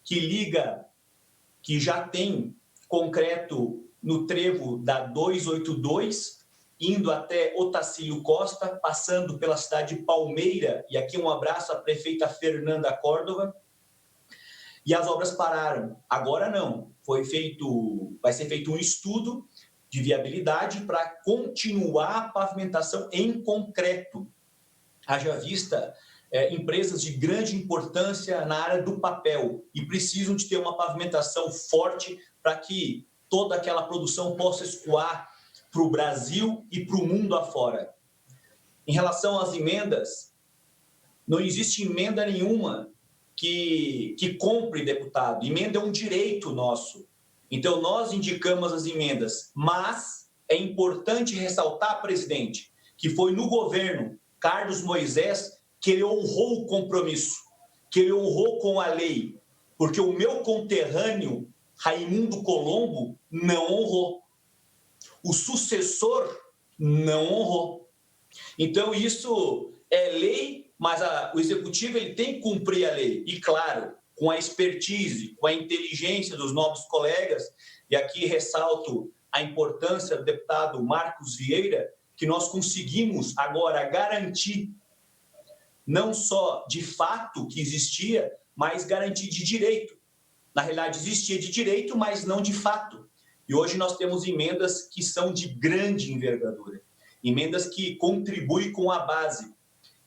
Speaker 8: que já tem concreto no trevo da 282, indo até Otacílio Costa, passando pela cidade de Palmeira, e aqui um abraço à prefeita Fernanda Córdova, e as obras pararam. Agora não, vai ser feito um estudo de viabilidade para continuar a pavimentação em concreto. Haja vista empresas de grande importância na área do papel e precisam de ter uma pavimentação forte para que toda aquela produção possa escoar para o Brasil e para o mundo afora. Em relação às emendas, não existe emenda nenhuma que compre, deputado. Emenda é um direito nosso. Então, nós indicamos as emendas, mas é importante ressaltar, presidente, que foi no governo Carlos Moisés que ele honrou o compromisso, que ele honrou com a lei, porque o meu conterrâneo, Raimundo Colombo, não honrou. O sucessor não honrou. Então, isso é lei, mas o executivo ele tem que cumprir a lei. E, claro, com a expertise, com a inteligência dos novos colegas, e aqui ressalto a importância do deputado Marcos Vieira, que nós conseguimos agora garantir não só de fato que existia, mas garantir de direito. Na realidade, existia de direito, mas não de fato. E hoje nós temos emendas que são de grande envergadura, emendas que contribuem com a base.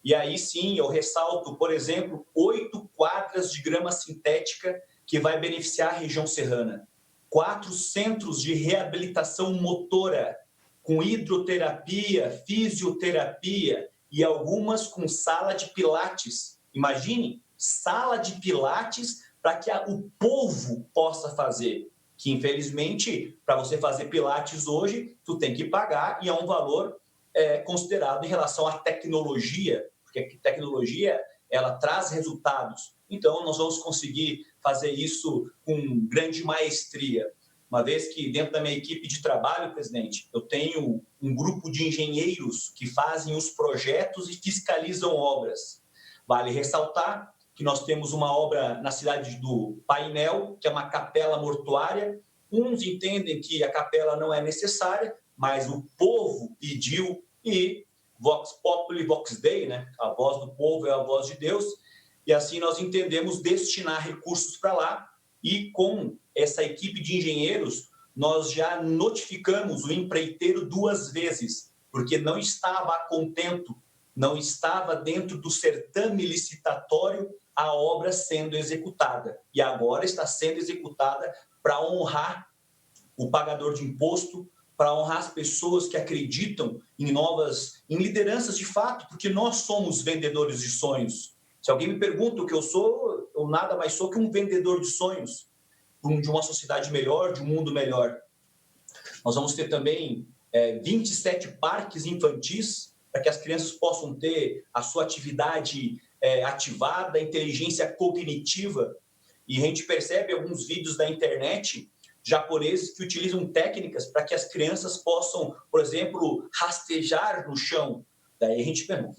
Speaker 8: E aí sim, eu ressalto, por exemplo, 8 quadras de grama sintética que vai beneficiar a região serrana, 4 centros de reabilitação motora, com hidroterapia, fisioterapia e algumas com sala de pilates. Imagine, sala de pilates para que o povo possa fazer. Que, infelizmente, para você fazer pilates hoje, tu tem que pagar e é um valor considerado em relação à tecnologia, porque a tecnologia, ela traz resultados. Então, nós vamos conseguir fazer isso com grande maestria. Uma vez que dentro da minha equipe de trabalho, presidente, eu tenho um grupo de engenheiros que fazem os projetos e fiscalizam obras. Vale ressaltar que nós temos uma obra na cidade do Painel, que é uma capela mortuária. Uns entendem que a capela não é necessária, mas o povo pediu e Vox Populi, Vox Dei, né? A voz do povo é a voz de Deus. e assim nós entendemos destinar recursos para lá, e com essa equipe de engenheiros, nós já notificamos o empreiteiro 2 vezes, porque não estava contento, não estava dentro do certame licitatório a obra sendo executada. E agora está sendo executada para honrar o pagador de imposto, para honrar as pessoas que acreditam em lideranças de fato, porque nós somos vendedores de sonhos. Se alguém me pergunta o que eu sou, eu nada mais sou que um vendedor de sonhos, de uma sociedade melhor, de um mundo melhor. Nós vamos ter também 27 parques infantis, para que as crianças possam ter a sua atividade ativada, a inteligência cognitiva. E a gente percebe alguns vídeos da internet japoneses que utilizam técnicas para que as crianças possam, por exemplo, rastejar no chão. Daí a gente pergunta,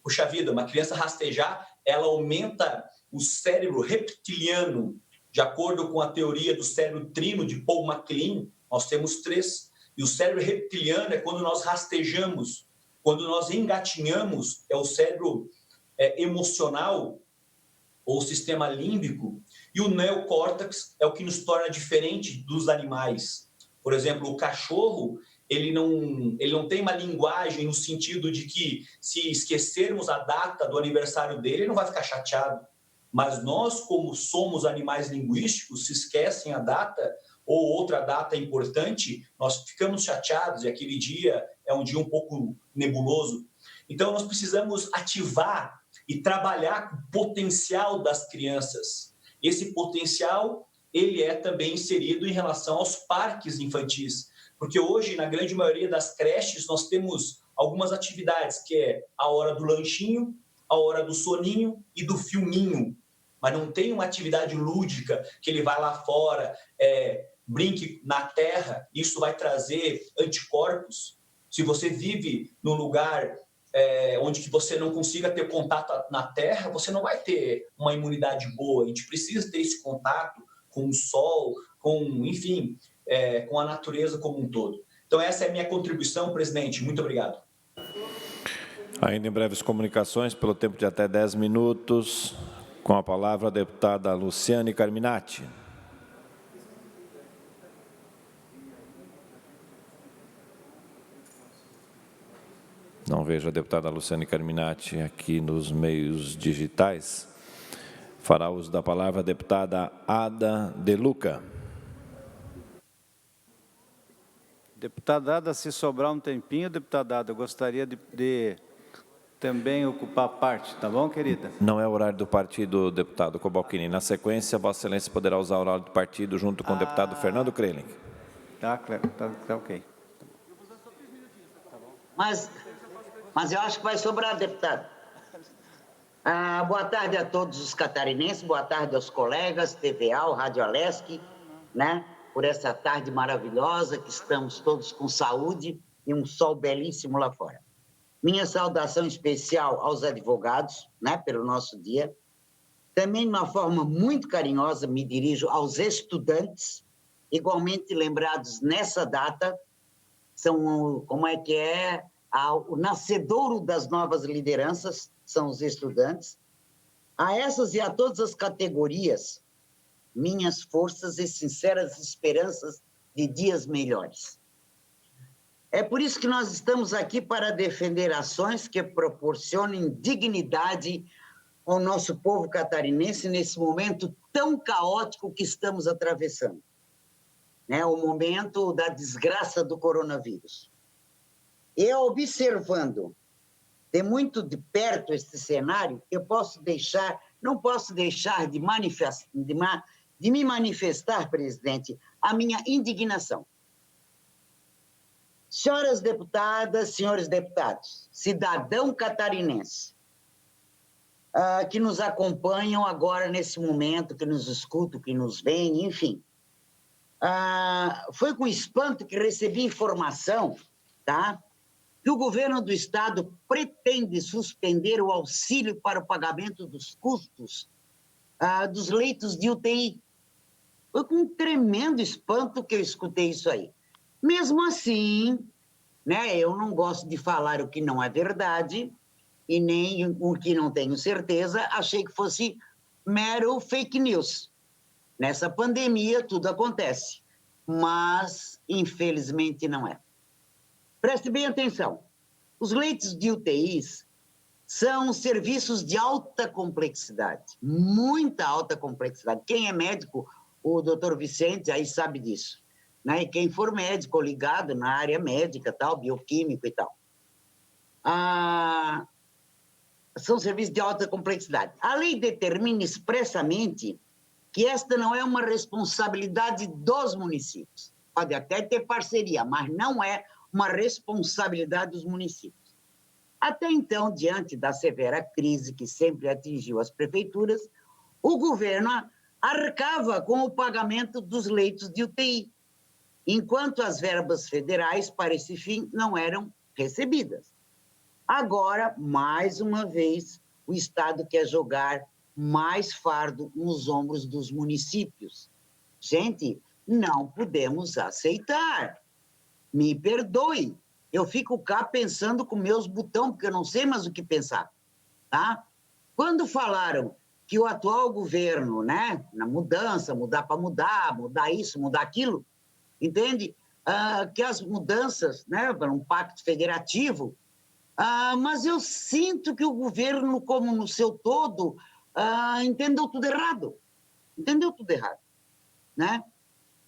Speaker 8: puxa vida, uma criança rastejar, ela aumenta o cérebro reptiliano. De acordo com a teoria do cérebro trino de Paul MacLean, nós temos 3. E o cérebro reptiliano é quando nós rastejamos, quando nós engatinhamos, é o cérebro emocional, ou sistema límbico, e o neocórtex é o que nos torna diferente dos animais. Por exemplo, o cachorro, ele não tem uma linguagem no sentido de que, se esquecermos a data do aniversário dele, ele não vai ficar chateado. Mas nós, como somos animais linguísticos, se esquecem a data ou outra data importante, nós ficamos chateados, e aquele dia é um dia um pouco nebuloso. Então, nós precisamos ativar e trabalhar com o potencial das crianças. Esse potencial, ele é também inserido em relação aos parques infantis, porque hoje, na grande maioria das creches, nós temos algumas atividades, que é a hora do lanchinho, a hora do soninho e do filminho, mas não tem uma atividade lúdica, que ele vai lá fora, brinque na terra, isso vai trazer anticorpos. Se você vive num lugar onde que você não consiga ter contato na terra, você não vai ter uma imunidade boa. A gente precisa ter esse contato com o sol, enfim, com a natureza como um todo. Então, essa é a minha contribuição, presidente. Muito obrigado.
Speaker 1: Ainda em breves comunicações, pelo tempo de até 10 minutos, com a palavra a deputada Luciane Carminati. Não vejo a deputada Luciane Carminati aqui nos meios digitais. Fará uso da palavra a deputada Ada De Luca.
Speaker 9: Deputada Ada, se sobrar um tempinho, deputada Ada, eu gostaria de também ocupar parte, tá bom, querida?
Speaker 1: Não é o horário do partido, deputado Cobalcini. Na sequência, Vossa Excelência poderá usar o horário do partido junto com o deputado Fernando Krelling.
Speaker 9: Tá ok.
Speaker 10: Mas eu acho que vai sobrar, deputado. Boa tarde a todos os catarinenses, boa tarde aos colegas, TVAL, Rádio Alesc, né? Por essa tarde maravilhosa, que estamos todos com saúde e um sol belíssimo lá fora. Minha saudação especial aos advogados, né, pelo nosso dia. Também, de uma forma muito carinhosa, me dirijo aos estudantes, igualmente lembrados nessa data, são, o nascedouro das novas lideranças, são os estudantes. A essas e a todas as categorias, minhas forças e sinceras esperanças de dias melhores. É por isso que nós estamos aqui para defender ações que proporcionem dignidade ao nosso povo catarinense nesse momento tão caótico que estamos atravessando, né? O momento da desgraça do coronavírus. E observando de muito de perto este cenário, eu não posso deixar de me manifestar, presidente, a minha indignação. Senhoras deputadas, senhores deputados, cidadão catarinense, que nos acompanham agora nesse momento, que nos escutam, que nos veem, enfim. Foi com espanto que recebi informação, tá, que o governo do estado pretende suspender o auxílio para o pagamento dos custos dos leitos de UTI. Foi com um tremendo espanto que eu escutei isso aí. Mesmo assim, né, eu não gosto de falar o que não é verdade, e nem o que não tenho certeza, achei que fosse mero fake news. Nessa pandemia, tudo acontece, mas, infelizmente, não é. Preste bem atenção. Os leitos de UTIs são serviços de alta complexidade, muita alta complexidade. Quem é médico, o doutor Vicente, aí sabe disso. Né? E quem for médico ligado na área médica, tal, bioquímico e tal. São serviços de alta complexidade. A lei determina expressamente que esta não é uma responsabilidade dos municípios. Pode até ter parceria, mas não é uma responsabilidade dos municípios. Até então, diante da severa crise que sempre atingiu as prefeituras, o governo arcava com o pagamento dos leitos de UTI, enquanto as verbas federais para esse fim não eram recebidas. Agora, mais uma vez, o Estado quer jogar mais fardo nos ombros dos municípios. Gente, não podemos aceitar. Me perdoe. Eu fico cá pensando com meus botões, porque eu não sei mais o que pensar, tá? Quando falaram que o atual governo, né, na mudança, mudar para mudar isso, mudar aquilo, entende? Que as mudanças, né, para um pacto federativo, mas eu sinto que o governo, como no seu todo, entendeu tudo errado. Entendeu tudo errado, né?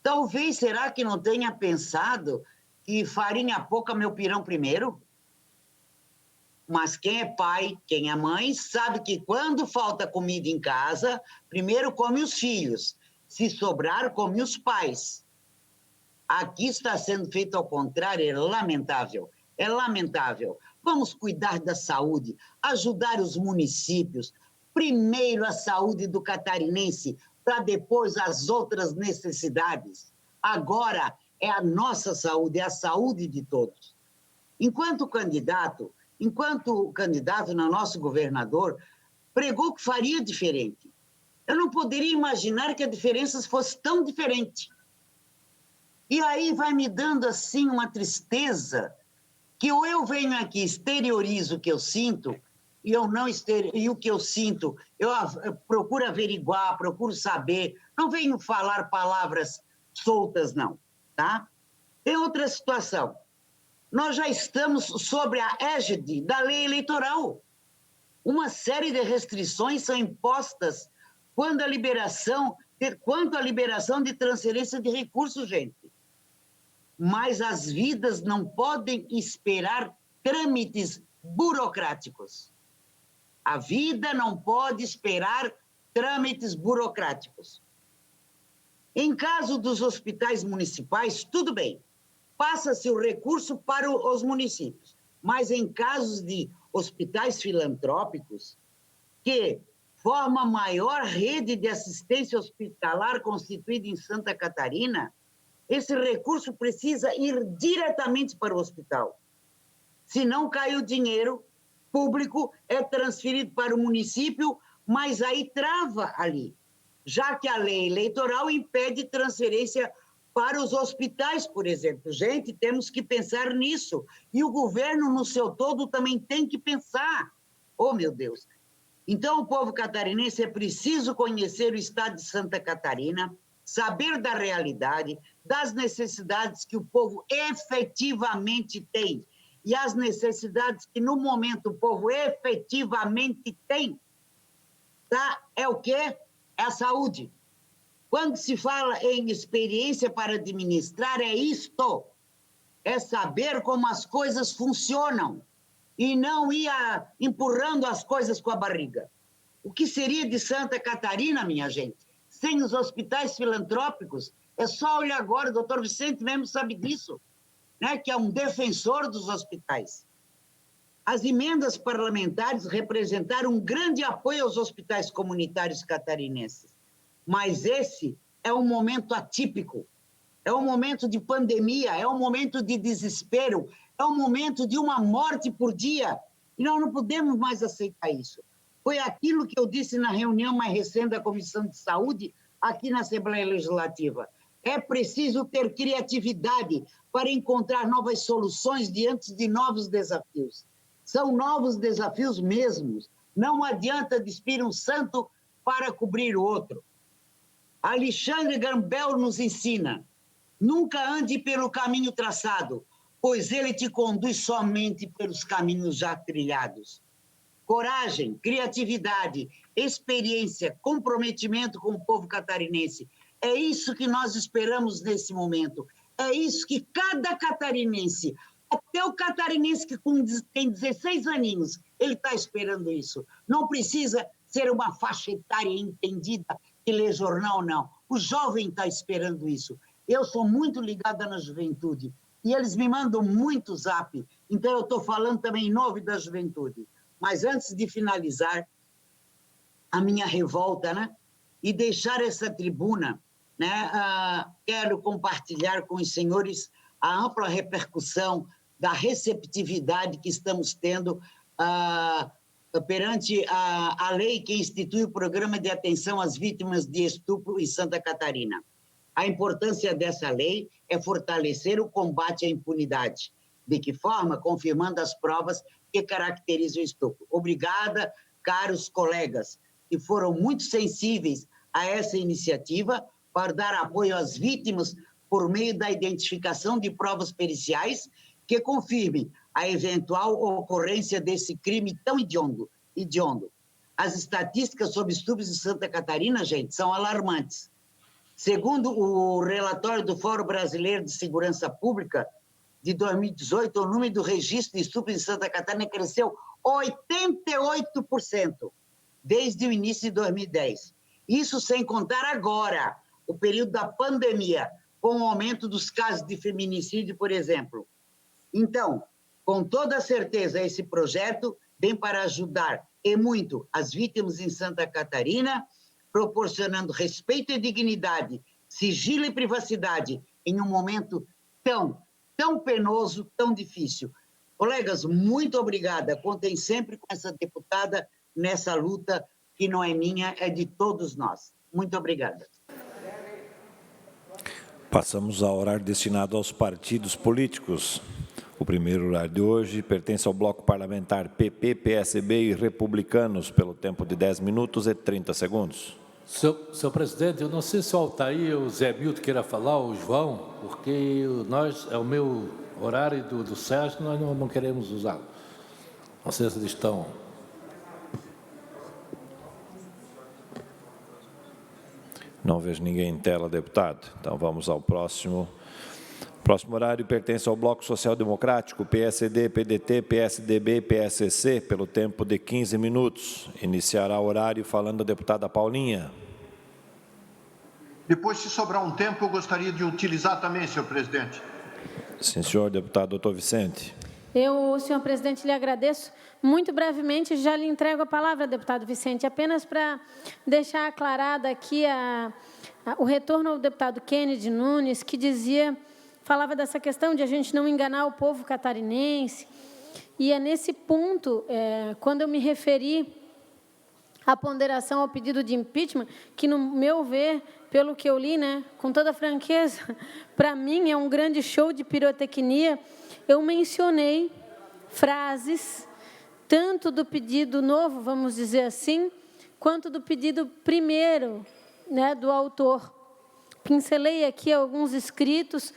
Speaker 10: Talvez, será que não tenha pensado que farinha pouca, meu pirão primeiro? Mas quem é pai, quem é mãe, sabe que quando falta comida em casa, primeiro come os filhos. Se sobrar, come os pais. Aqui está sendo feito ao contrário, é lamentável. É lamentável. Vamos cuidar da saúde, ajudar os municípios. Primeiro a saúde do catarinense, para depois as outras necessidades. Agora é a nossa saúde, é a saúde de todos. Enquanto o candidato no nosso governador pregou que faria diferente. Eu não poderia imaginar que a diferença fosse tão diferente. E aí vai me dando assim uma tristeza, que ou eu venho aqui, exteriorizo o que eu sinto, e o que eu sinto, eu procuro averiguar, procuro saber, não venho falar palavras soltas, não, tá? Tem outra situação. Nós já estamos sobre a égide da lei eleitoral. Uma série de restrições são impostas quanto à liberação de transferência de recursos, gente. Mas as vidas não podem esperar trâmites burocráticos. A vida não pode esperar trâmites burocráticos. Em caso dos hospitais municipais, tudo bem. Passa-se o recurso para os municípios. Mas em casos de hospitais filantrópicos, que forma a maior rede de assistência hospitalar constituída em Santa Catarina, esse recurso precisa ir diretamente para o hospital. Se não cai o dinheiro público, é transferido para o município, mas aí trava ali, já que a lei eleitoral impede transferência para os hospitais, por exemplo. Gente, temos que pensar nisso. E o governo, no seu todo, também tem que pensar. Oh, meu Deus! Então, o povo catarinense é preciso conhecer o estado de Santa Catarina, saber da realidade, das necessidades que o povo efetivamente tem. E as necessidades que, no momento, o povo efetivamente tem, tá? É o quê? É a saúde. Quando se fala em experiência para administrar, é isto. É saber como as coisas funcionam e não ir empurrando as coisas com a barriga. O que seria de Santa Catarina, minha gente, sem os hospitais filantrópicos? É só olhar agora, o doutor Vicente mesmo sabe disso, né, que é um defensor dos hospitais. As emendas parlamentares representaram um grande apoio aos hospitais comunitários catarinenses. Mas esse é um momento atípico, é um momento de pandemia, é um momento de desespero, é um momento de uma morte por dia. E nós não podemos mais aceitar isso. Foi aquilo que eu disse na reunião mais recente da Comissão de Saúde, aqui na Assembleia Legislativa. É preciso ter criatividade para encontrar novas soluções diante de novos desafios. São novos desafios mesmos. Não adianta despir um santo para cobrir o outro. Alexandre Gambel nos ensina: nunca ande pelo caminho traçado, pois ele te conduz somente pelos caminhos já trilhados. Coragem, criatividade, experiência, comprometimento com o povo catarinense. É isso que nós esperamos nesse momento. É isso que cada catarinense, até o catarinense que tem 16 aninhos, ele está esperando isso. Não precisa ser uma faixa etária entendida que lê jornal, não. O jovem está esperando isso. Eu sou muito ligada na juventude e eles me mandam muito zap, então eu estou falando também em nome da juventude. Mas antes de finalizar a minha revolta, né, e deixar essa tribuna, né, quero compartilhar com os senhores a ampla repercussão da receptividade que estamos tendo perante a lei que institui o Programa de Atenção às Vítimas de Estupro em Santa Catarina. A importância dessa lei é fortalecer o combate à impunidade. De que forma? Confirmando as provas que caracterizam o estupro. Obrigada, caros colegas, que foram muito sensíveis a essa iniciativa para dar apoio às vítimas por meio da identificação de provas periciais que confirmem a eventual ocorrência desse crime tão hediondo. As estatísticas sobre estupros em Santa Catarina, gente, são alarmantes. Segundo o relatório do Fórum Brasileiro de Segurança Pública, de 2018, o número do registro de estupros em Santa Catarina cresceu 88% desde o início de 2010. Isso sem contar agora, o período da pandemia, com o aumento dos casos de feminicídio, por exemplo. Então, com toda certeza, esse projeto vem para ajudar, e muito, as vítimas em Santa Catarina, proporcionando respeito e dignidade, sigilo e privacidade em um momento tão penoso, tão difícil. Colegas, muito obrigada. Contem sempre com essa deputada nessa luta que não é minha, é de todos nós. Muito obrigada.
Speaker 1: Passamos ao horário destinado aos partidos políticos. O primeiro horário de hoje pertence ao bloco parlamentar PP, PSB e Republicanos, pelo tempo de 10 minutos e 30 segundos.
Speaker 11: Senhor presidente, eu não sei se o Altair ou o Zé Milton queira falar, ou o João, porque é o meu horário do Sérgio, nós não queremos usá-lo. Não sei se eles estão...
Speaker 1: Não vejo ninguém em tela, deputado. Então, vamos ao próximo. O próximo horário pertence ao Bloco Social Democrático, PSD, PDT, PSDB e PSC, pelo tempo de 15 minutos. Iniciará o horário falando a deputada Paulinha.
Speaker 12: Depois, se sobrar um tempo, eu gostaria de utilizar também, senhor presidente.
Speaker 1: Sim, senhor deputado doutor Vicente.
Speaker 4: Eu, senhor presidente, lhe agradeço. Muito brevemente, já lhe entrego a palavra, deputado Vicente, apenas para deixar aclarada aqui o retorno ao deputado Kennedy Nunes, que falava dessa questão de a gente não enganar o povo catarinense. E é nesse ponto, quando eu me referi à ponderação ao pedido de impeachment, que, no meu ver, pelo que eu li, né, com toda franqueza, para mim é um grande show de pirotecnia. Eu mencionei frases, tanto do pedido novo, vamos dizer assim, quanto do pedido primeiro, né, do autor. Pincelei aqui alguns escritos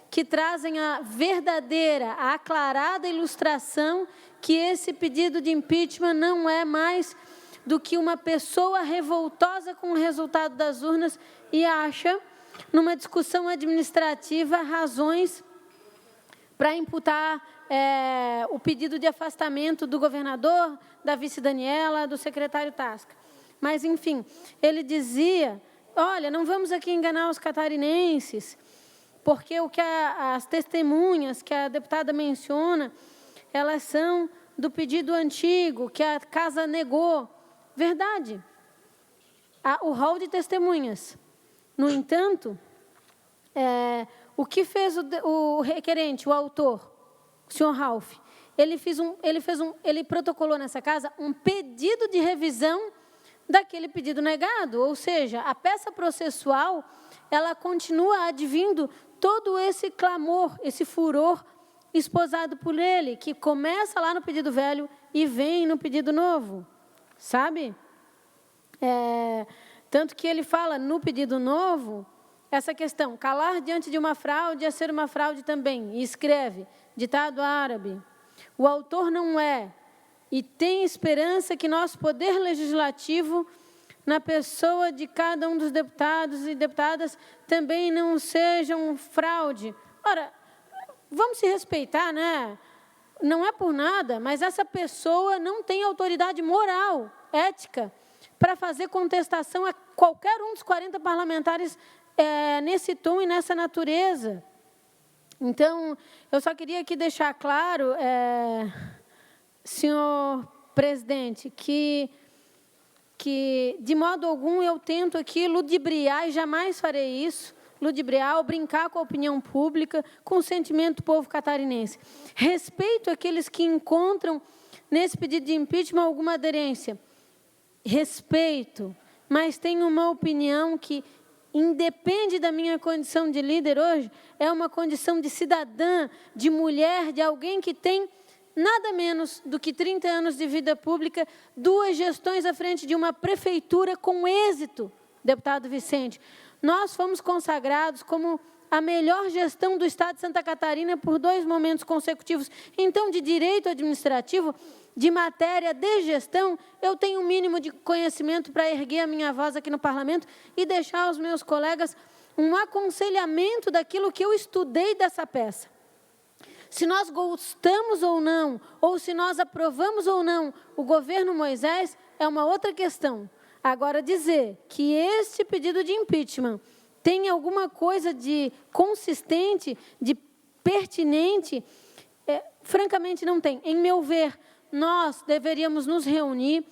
Speaker 4: que trazem a verdadeira, a aclarada ilustração que esse pedido de impeachment não é mais do que uma pessoa revoltosa com o resultado das urnas e acha, numa discussão administrativa, razões para imputar o pedido de afastamento do governador, da vice Daniela, do secretário Tasca. Mas, enfim, ele dizia, olha, não vamos aqui enganar os catarinenses, porque o que as testemunhas que a deputada menciona, elas são do pedido antigo, que a casa negou. Verdade. O rol de testemunhas. No entanto, o que fez o requerente, o autor, o senhor Ralph, ele protocolou nessa casa um pedido de revisão daquele pedido negado, ou seja, a peça processual, ela continua advindo todo esse clamor, esse furor esposado por ele, que começa lá no pedido velho e vem no pedido novo, sabe? Tanto que ele fala no pedido novo, essa questão, calar diante de uma fraude é ser uma fraude também, e escreve, ditado árabe, o autor não é, e tem esperança que nosso poder legislativo, na pessoa de cada um dos deputados e deputadas, também não seja um fraude. Ora, vamos se respeitar, né? Não é por nada, mas essa pessoa não tem autoridade moral, ética, para fazer contestação a qualquer um dos 40 parlamentares nesse tom e nessa natureza. Então, eu só queria aqui deixar claro, senhor presidente, que de modo algum eu tento aqui ludibriar, e jamais farei isso, ludibriar ou brincar com a opinião pública, com o sentimento do povo catarinense. Respeito aqueles que encontram nesse pedido de impeachment alguma aderência. Respeito, mas tenho uma opinião que independe da minha condição de líder hoje, é uma condição de cidadã, de mulher, de alguém que tem nada menos do que 30 anos de vida pública, 2 gestões à frente de uma prefeitura com êxito, deputado Vicente. Nós fomos consagrados como a melhor gestão do Estado de Santa Catarina por 2 momentos consecutivos. Então, de direito administrativo, de matéria de gestão, eu tenho um mínimo de conhecimento para erguer a minha voz aqui no parlamento e deixar aos meus colegas um aconselhamento daquilo que eu estudei dessa peça. Se nós gostamos ou não, ou se nós aprovamos ou não o governo Moisés, é uma outra questão. Agora, dizer que este pedido de impeachment tem alguma coisa de consistente, de pertinente, francamente não tem. Em meu ver, nós deveríamos nos reunir,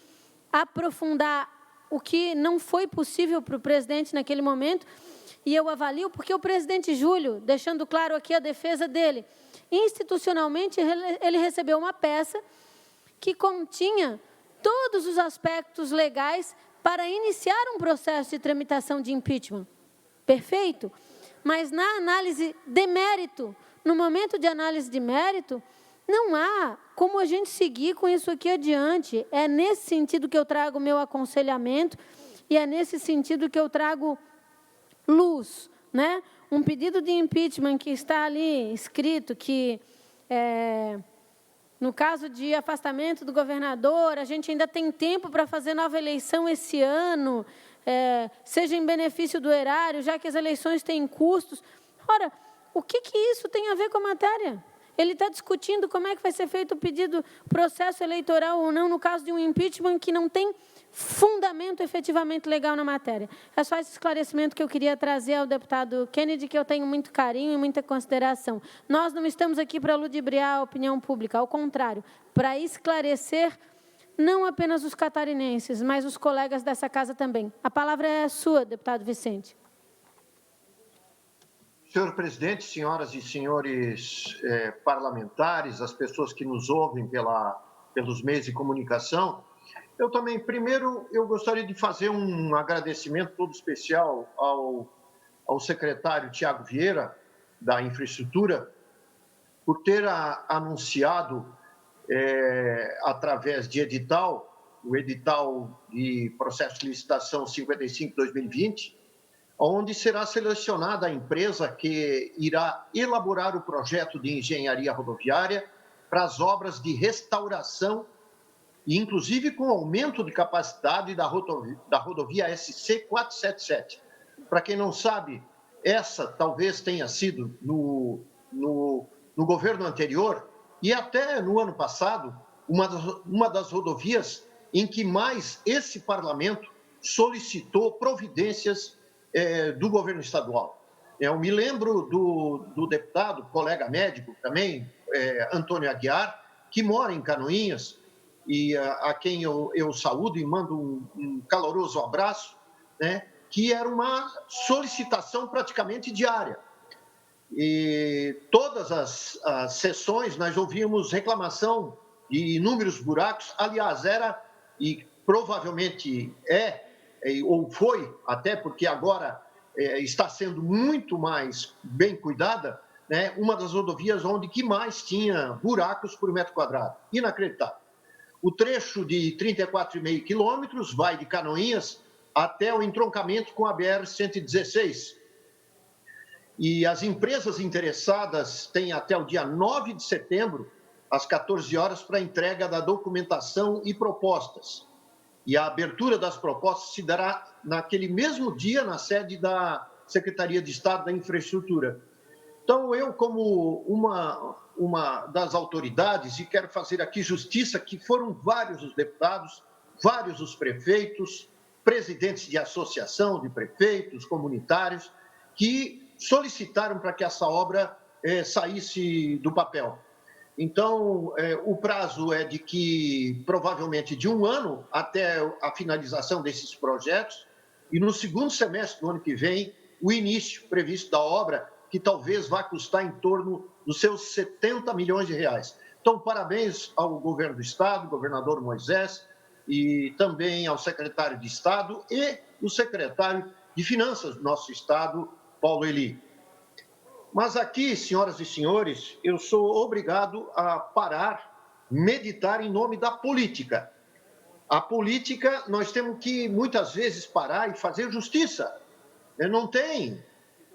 Speaker 4: aprofundar o que não foi possível para o presidente naquele momento, e eu avalio, porque o presidente Júlio, deixando claro aqui a defesa dele, institucionalmente ele recebeu uma peça que continha todos os aspectos legais para iniciar um processo de tramitação de impeachment. Perfeito? Mas na análise de mérito, no momento de análise de mérito, não há como a gente seguir com isso aqui adiante. É nesse sentido que eu trago o meu aconselhamento e é nesse sentido que eu trago luz, né? Um pedido de impeachment que está ali escrito que, no caso de afastamento do governador, a gente ainda tem tempo para fazer nova eleição esse ano, seja em benefício do erário, já que as eleições têm custos. Ora, o que isso tem a ver com a matéria? Ele está discutindo como é que vai ser feito o pedido, processo eleitoral ou não, no caso de um impeachment que não tem fundamento efetivamente legal na matéria. É só esse esclarecimento que eu queria trazer ao deputado Kennedy, que eu tenho muito carinho e muita consideração. Nós não estamos aqui para ludibriar a opinião pública, ao contrário, para esclarecer não apenas os catarinenses, mas os colegas dessa casa também. A palavra é sua, deputado Vicente.
Speaker 12: Senhor presidente, senhoras e senhores parlamentares, as pessoas que nos ouvem pelos meios de comunicação, eu também, primeiro, eu gostaria de fazer um agradecimento todo especial ao secretário Tiago Vieira, da Infraestrutura, por ter anunciado, através de edital, o edital de processo de licitação 55/2020, onde será selecionada a empresa que irá elaborar o projeto de engenharia rodoviária para as obras de restauração, inclusive com aumento de capacidade da rodovia SC 477. Para quem não sabe, essa talvez tenha sido no governo anterior e até no ano passado, uma das rodovias em que mais esse parlamento solicitou providências do governo estadual. Eu me lembro do deputado, colega médico também, Antônio Aguiar, que mora em Canoinhas, e a quem eu saúdo e mando um caloroso abraço, né, que era uma solicitação praticamente diária. E todas as sessões nós ouvíamos reclamação de inúmeros buracos, aliás, era, e provavelmente ou foi, até porque agora está sendo muito mais bem cuidada, né, uma das rodovias onde que mais tinha buracos por metro quadrado. Inacreditável. O trecho de 34,5 quilômetros vai de Canoinhas até o entroncamento com a BR-116. E as empresas interessadas têm até o dia 9 de setembro, às 14 horas, para a entrega da documentação e propostas. E a abertura das propostas se dará naquele mesmo dia na sede da Secretaria de Estado da Infraestrutura. Então, eu, como uma das autoridades, e quero fazer aqui justiça, que foram vários os deputados, vários os prefeitos, presidentes de associação de prefeitos, comunitários, que solicitaram para que essa obra saísse do papel. Então, o prazo é de que, provavelmente, de 1 ano até a finalização desses projetos, e no segundo semestre do ano que vem, o início previsto da obra, que talvez vá custar em torno dos seus 70 milhões de reais. Então, parabéns ao governo do Estado, governador Moisés, e também ao secretário de Estado e o secretário de Finanças do nosso Estado, Paulo Eli. Mas aqui, senhoras e senhores, eu sou obrigado a parar, meditar em nome da política. A política, nós temos que, muitas vezes, parar e fazer justiça. Não tem,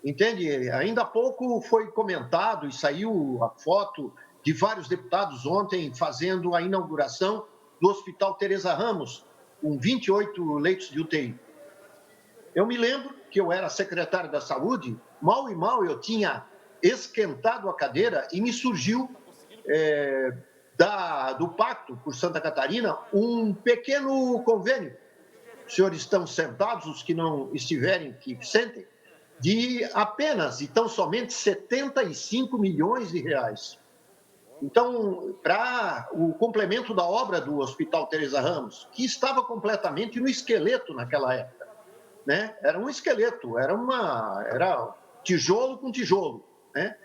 Speaker 12: entende? Ainda há pouco foi comentado e saiu a foto de vários deputados ontem fazendo a inauguração do Hospital Teresa Ramos, com 28 leitos de UTI. Eu me lembro que eu era secretário da Saúde, mal e mal eu tinha esquentado a cadeira e me surgiu do Pacto por Santa Catarina um pequeno convênio. Os senhores estão sentados, os que não estiverem, que sentem, de apenas e tão somente 75 milhões de reais. Então, para o complemento da obra do Hospital Teresa Ramos, que estava completamente no esqueleto naquela época, né? Era um esqueleto, era tijolo com tijolo, né?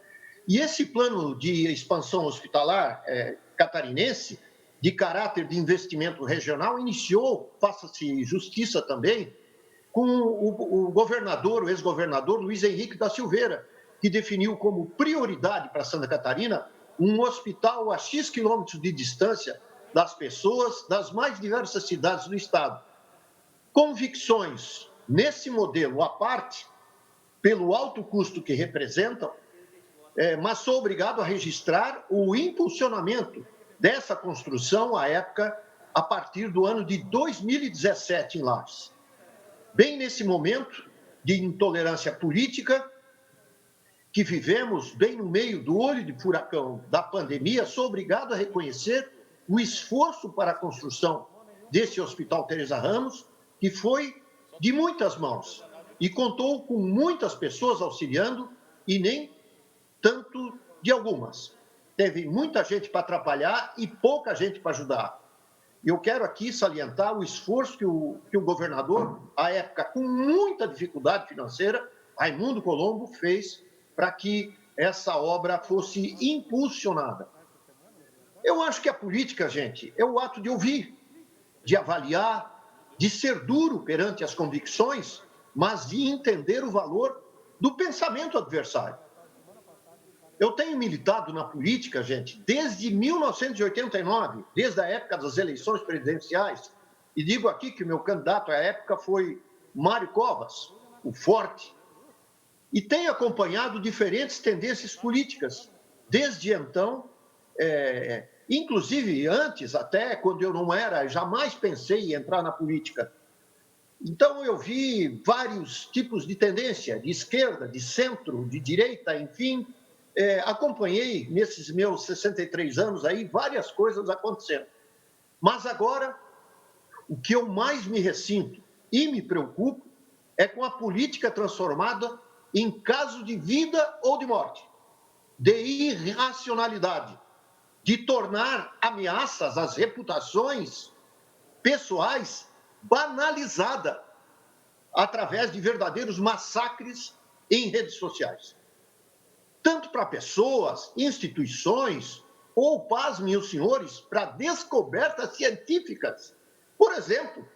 Speaker 12: E esse plano de expansão hospitalar catarinense, de caráter de investimento regional, iniciou, faça-se justiça também, com o governador, o ex-governador Luiz Henrique da Silveira, que definiu como prioridade para Santa Catarina um hospital a X quilômetros de distância das pessoas das mais diversas cidades do estado. Convicções nesse modelo à parte, pelo alto custo que representam, mas sou obrigado a registrar o impulsionamento dessa construção à época, a partir do ano de 2017 em Lages. Bem nesse momento de intolerância política que vivemos, bem no meio do olho de furacão da pandemia, sou obrigado a reconhecer o esforço para a construção desse Hospital Teresa Ramos, que foi de muitas mãos e contou com muitas pessoas auxiliando e nem tanto de algumas. Teve muita gente para atrapalhar e pouca gente para ajudar. Eu quero aqui salientar o esforço que o governador, à época, com muita dificuldade financeira, Raimundo Colombo, fez para que essa obra fosse impulsionada. Eu acho que a política, gente, é o ato de ouvir, de avaliar, de ser duro perante as convicções, mas de entender o valor do pensamento adversário. Eu tenho militado na política, gente, desde 1989, desde a época das eleições presidenciais, e digo aqui que o meu candidato à época foi Mário Covas, o Forte, e tenho acompanhado diferentes tendências políticas desde então, inclusive antes, até quando eu não era, jamais pensei em entrar na política. Então, eu vi vários tipos de tendência, de esquerda, de centro, de direita, enfim. Acompanhei, nesses meus 63 anos aí, várias coisas acontecendo. Mas agora, o que eu mais me ressinto e me preocupo é com a política transformada em caso de vida ou de morte, de irracionalidade, de tornar ameaças às reputações pessoais banalizada através de verdadeiros massacres em redes sociais. Tanto para pessoas, instituições, ou, pasmem os senhores, para descobertas científicas. Por exemplo,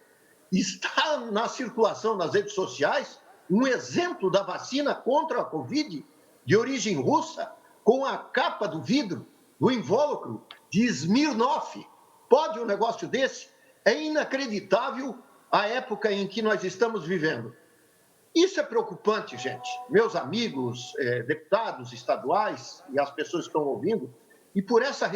Speaker 12: está na circulação nas redes sociais um exemplo da vacina contra a Covid de origem russa, com a capa do vidro, do invólucro, de Smirnoff. Pode um negócio desse? É inacreditável a época em que nós estamos vivendo. Isso é preocupante, gente. Meus amigos, deputados estaduais e as pessoas que estão ouvindo, e por essa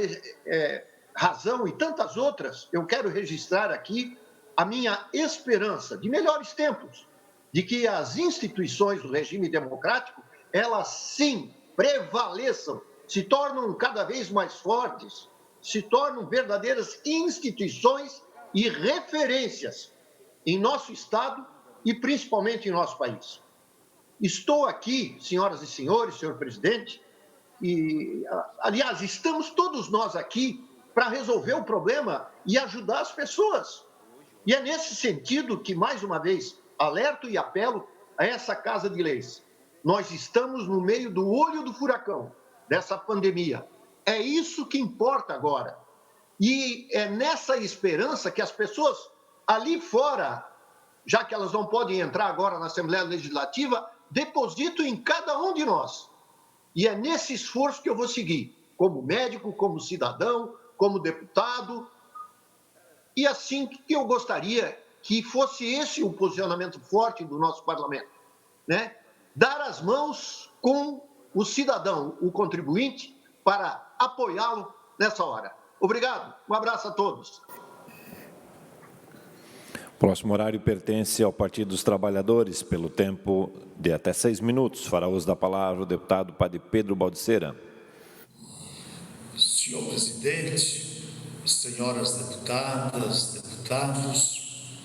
Speaker 12: razão e tantas outras, eu quero registrar aqui a minha esperança de melhores tempos, de que as instituições do regime democrático, elas sim prevaleçam, se tornam cada vez mais fortes, se tornam verdadeiras instituições e referências em nosso Estado e principalmente em nosso país. Estou aqui, senhoras e senhores, senhor presidente, e, aliás, estamos todos nós aqui para resolver o problema e ajudar as pessoas. E é nesse sentido que, mais uma vez, alerto e apelo a essa Casa de Leis. Nós estamos no meio do olho do furacão dessa pandemia. É isso que importa agora. E é nessa esperança que as pessoas ali fora, já que elas não podem entrar agora na Assembleia Legislativa, depositam em cada um de nós. E é nesse esforço que eu vou seguir, como médico, como cidadão, como deputado. E assim que eu gostaria que fosse esse o posicionamento forte do nosso parlamento, né? Dar as mãos com o cidadão, o contribuinte, para apoiá-lo nessa hora. Obrigado, um abraço a todos.
Speaker 1: Próximo horário pertence ao Partido dos Trabalhadores, pelo tempo de até 6 minutos. Fará uso da palavra o deputado Padre Pedro Baldiceira.
Speaker 5: Senhor presidente, senhoras deputadas, deputados,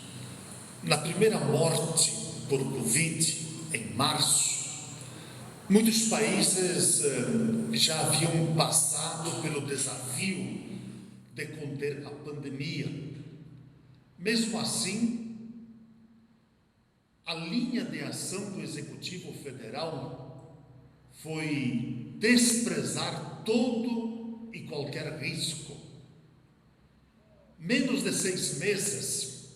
Speaker 5: na primeira morte por Covid, em março, muitos países já haviam passado pelo desafio de conter a pandemia. Mesmo assim, a linha de ação do Executivo Federal foi desprezar todo e qualquer risco. Menos de 6 meses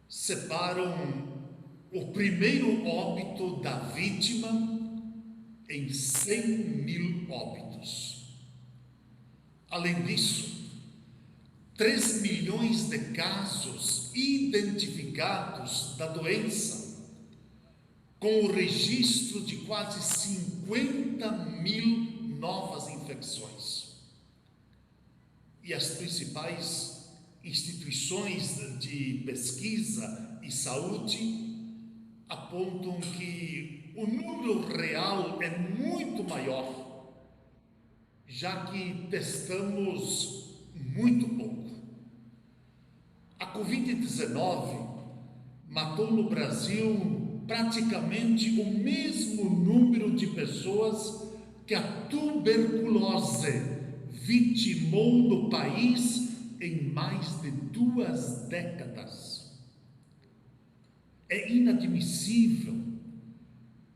Speaker 5: separam o primeiro óbito da vítima em 100.000 óbitos. Além disso, 3 milhões de casos identificados da doença, com o registro de quase 50.000 novas infecções. E as principais instituições de pesquisa e saúde apontam que o número real é muito maior, já que testamos muito pouco. A Covid-19 matou no Brasil praticamente o mesmo número de pessoas que a tuberculose vitimou no país em mais de 2 décadas. É inadmissível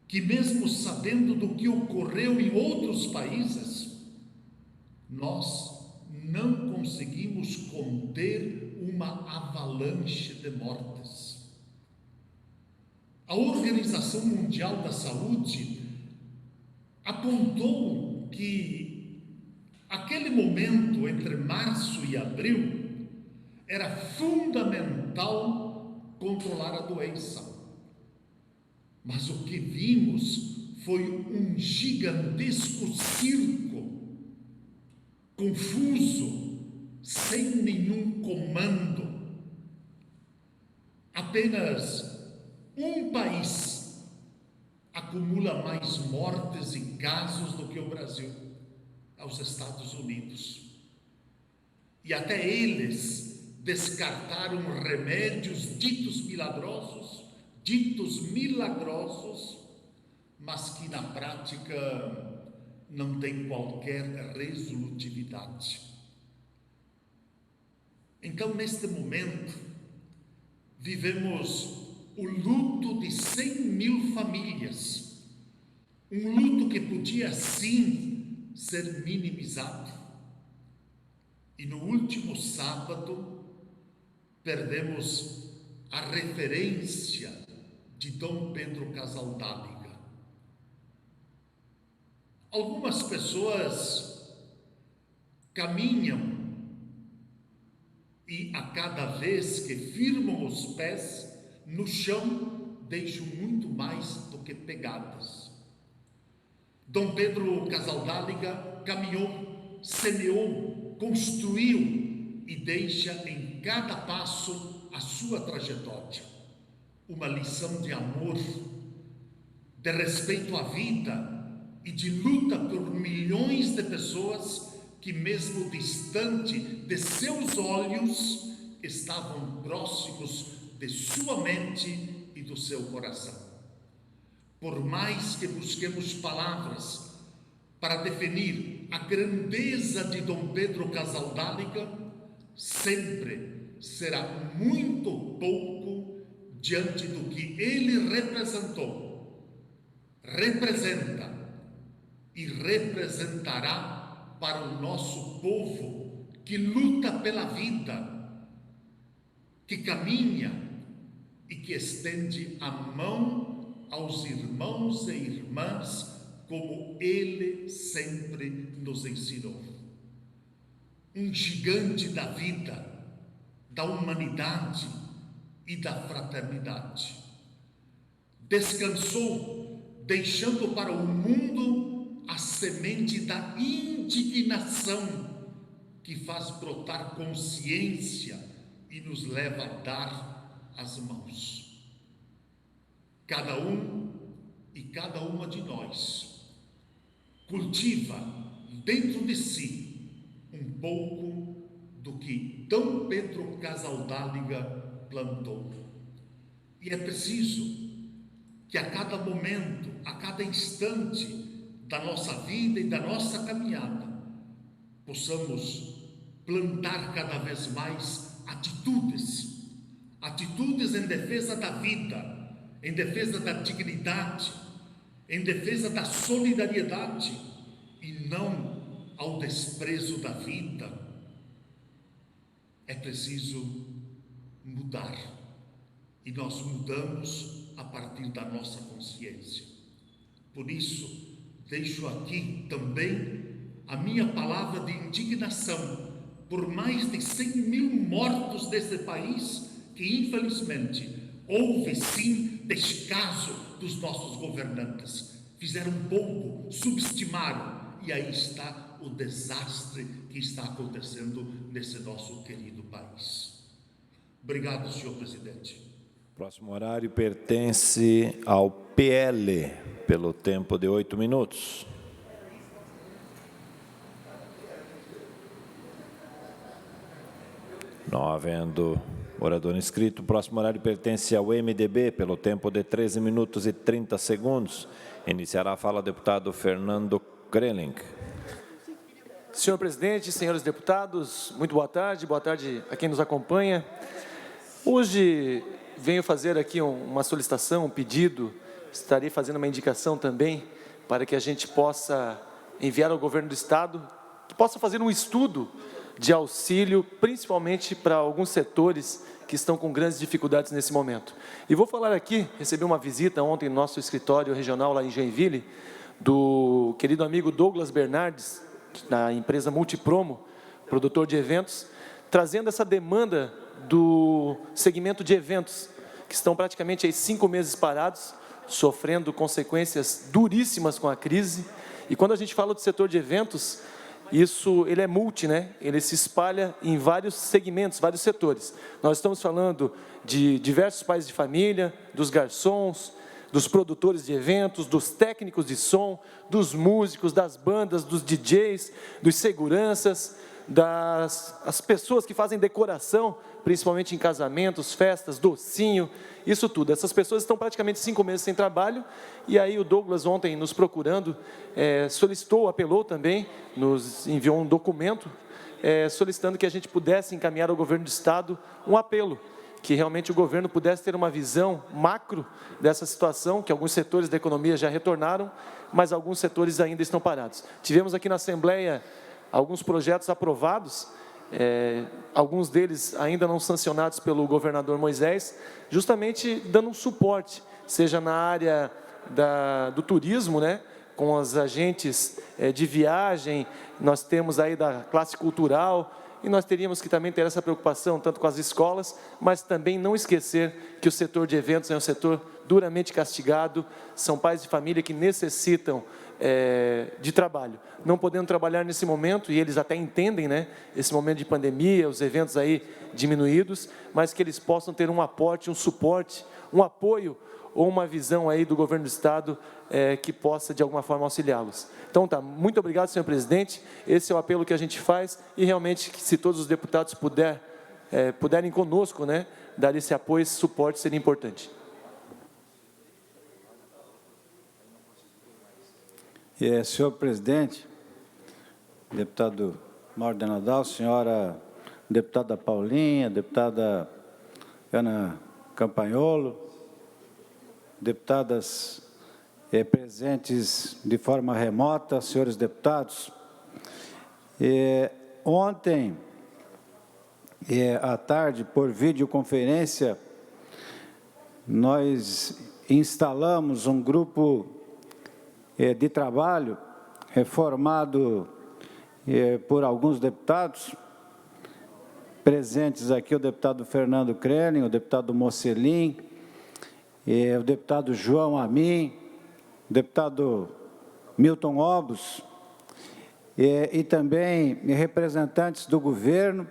Speaker 5: que, mesmo sabendo do que ocorreu em outros países, nós não conseguimos conter uma avalanche de mortes. A Organização Mundial da Saúde apontou que aquele momento entre março e abril era fundamental controlar a doença. Mas o que vimos foi um gigantesco circo, confuso, sem nenhum comando. Apenas um país acumula mais mortes e casos do que o Brasil, aos Estados Unidos. E até eles descartaram remédios ditos milagrosos, mas que na prática não tem qualquer resolutividade. Então, neste momento, vivemos o luto de 100.000 famílias, um luto que podia, sim, ser minimizado. E no último sábado, perdemos a referência de Dom Pedro Casaldáliga. Algumas pessoas caminham e a cada vez que firmam os pés no chão, deixam muito mais do que pegadas. Dom Pedro Casaldáliga caminhou, semeou, construiu e deixa em cada passo a sua trajetória. Uma lição de amor, de respeito à vida e de luta por milhões de pessoas que, mesmo distante de seus olhos, estavam próximos de sua mente e do seu coração. Por mais que busquemos palavras para definir a grandeza de Dom Pedro Casaldáliga, sempre será muito pouco diante do que ele representou, representa e representará para o nosso povo que luta pela vida, que caminha e que estende a mão aos irmãos e irmãs, como ele sempre nos ensinou. Um gigante da vida, da humanidade e da fraternidade. Descansou, deixando para o mundo a semente da indignação, que faz brotar consciência e nos leva a dar as mãos. Cada um e cada uma de nós cultiva dentro de si um pouco do que Dom Pedro Casaldáliga plantou. E é preciso que a cada momento, a cada instante da nossa vida e da nossa caminhada, possamos plantar cada vez mais atitudes em defesa da vida, em defesa da dignidade, em defesa da solidariedade e não ao desprezo da vida. É preciso mudar e nós mudamos a partir da nossa consciência. Por isso, deixo aqui também a minha palavra de indignação por mais de 100 mil mortos desse país que, infelizmente, houve sim descaso dos nossos governantes. Fizeram pouco, subestimaram, e aí está o desastre que está acontecendo nesse nosso querido país. Obrigado, senhor presidente.
Speaker 1: Próximo horário pertence ao PL, pelo tempo de 8 minutos. Não havendo orador inscrito, o próximo horário pertence ao MDB, pelo tempo de 13 minutos e 30 segundos. Iniciará a fala o deputado Fernando Grelling.
Speaker 13: Senhor presidente, senhores deputados, muito boa tarde a quem nos acompanha. Hoje venho fazer aqui uma solicitação, um pedido, estarei fazendo uma indicação também, para que a gente possa enviar ao governo do Estado, que possa fazer um estudo de auxílio, principalmente para alguns setores que estão com grandes dificuldades nesse momento. E vou falar aqui, recebi uma visita ontem no nosso escritório regional lá em Joinville, do querido amigo Douglas Bernardes, da empresa Multipromo, produtor de eventos, trazendo essa demanda do segmento de eventos, que estão praticamente aí 5 meses parados, sofrendo consequências duríssimas com a crise. E quando a gente fala do setor de eventos, ele é multi, né? Ele se espalha em vários segmentos, vários setores. Nós estamos falando de diversos pais de família, dos garçons, dos produtores de eventos, dos técnicos de som, dos músicos, das bandas, dos DJs, dos seguranças, as pessoas que fazem decoração, principalmente em casamentos, festas, docinho, isso tudo. Essas pessoas estão praticamente 5 meses sem trabalho, e aí o Douglas ontem nos procurando, solicitou, apelou também, nos enviou um documento, solicitando que a gente pudesse encaminhar ao governo do Estado um apelo, que realmente o governo pudesse ter uma visão macro dessa situação, que alguns setores da economia já retornaram, mas alguns setores ainda estão parados. Tivemos aqui na Assembleia alguns projetos aprovados, alguns deles ainda não sancionados pelo governador Moisés, justamente dando um suporte, seja na área do turismo, né, com os agentes de viagem, nós temos aí da classe cultural, e nós teríamos que também ter essa preocupação, tanto com as escolas, mas também não esquecer que o setor de eventos é um setor duramente castigado, são pais de família que necessitam de trabalho, não podendo trabalhar nesse momento, e eles até entendem, né, esse momento de pandemia, os eventos aí diminuídos, mas que eles possam ter um aporte, um suporte, um apoio, ou uma visão aí do governo do Estado que possa, de alguma forma, auxiliá-los. Então, tá, muito obrigado, senhor presidente, esse é o apelo que a gente faz, e realmente, se todos os deputados puderem conosco, né, dar esse apoio, esse suporte, seria importante.
Speaker 9: Senhor presidente, deputado Mauro de Nadal, senhora deputada Paulinha, deputada Ana Campanholo, deputadas presentes de forma remota, senhores deputados, ontem à tarde, por videoconferência, nós instalamos um grupo de trabalho formado por alguns deputados, presentes aqui o deputado Fernando Kreling, o deputado Mocelin, o deputado João Amin, o deputado Milton Obos, e também representantes do governo,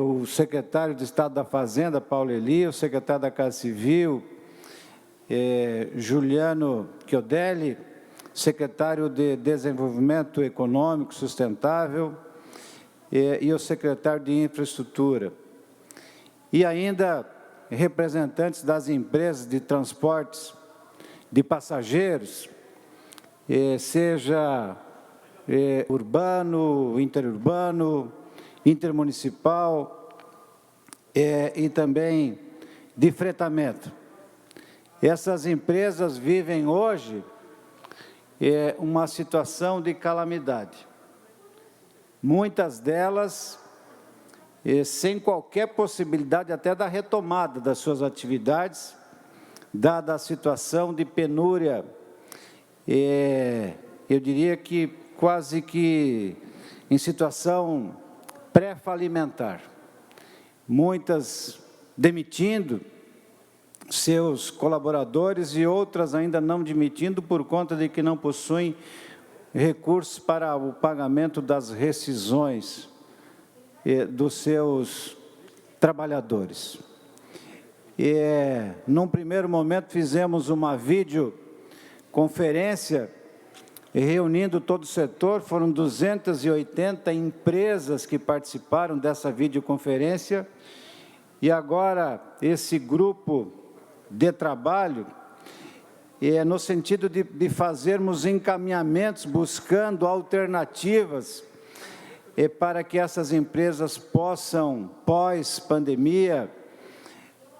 Speaker 9: o secretário de Estado da Fazenda, Paulo Eli, o secretário da Casa Civil, Juliano Chiodelli, secretário de Desenvolvimento Econômico Sustentável, e o secretário de Infraestrutura. E ainda representantes das empresas de transportes de passageiros, seja urbano, interurbano, intermunicipal e também de fretamento. Essas empresas vivem hoje uma situação de calamidade. Muitas delas sem qualquer possibilidade até da retomada das suas atividades, dada a situação de penúria, eu diria que quase que em situação pré-falimentar. Muitas demitindo seus colaboradores e outras ainda não demitindo por conta de que não possuem recursos para o pagamento das rescisões dos seus trabalhadores. Num primeiro momento, fizemos uma videoconferência reunindo todo o setor, foram 280 empresas que participaram dessa videoconferência, e agora esse grupo de trabalho no sentido de fazermos encaminhamentos, buscando alternativas para que essas empresas possam, pós-pandemia,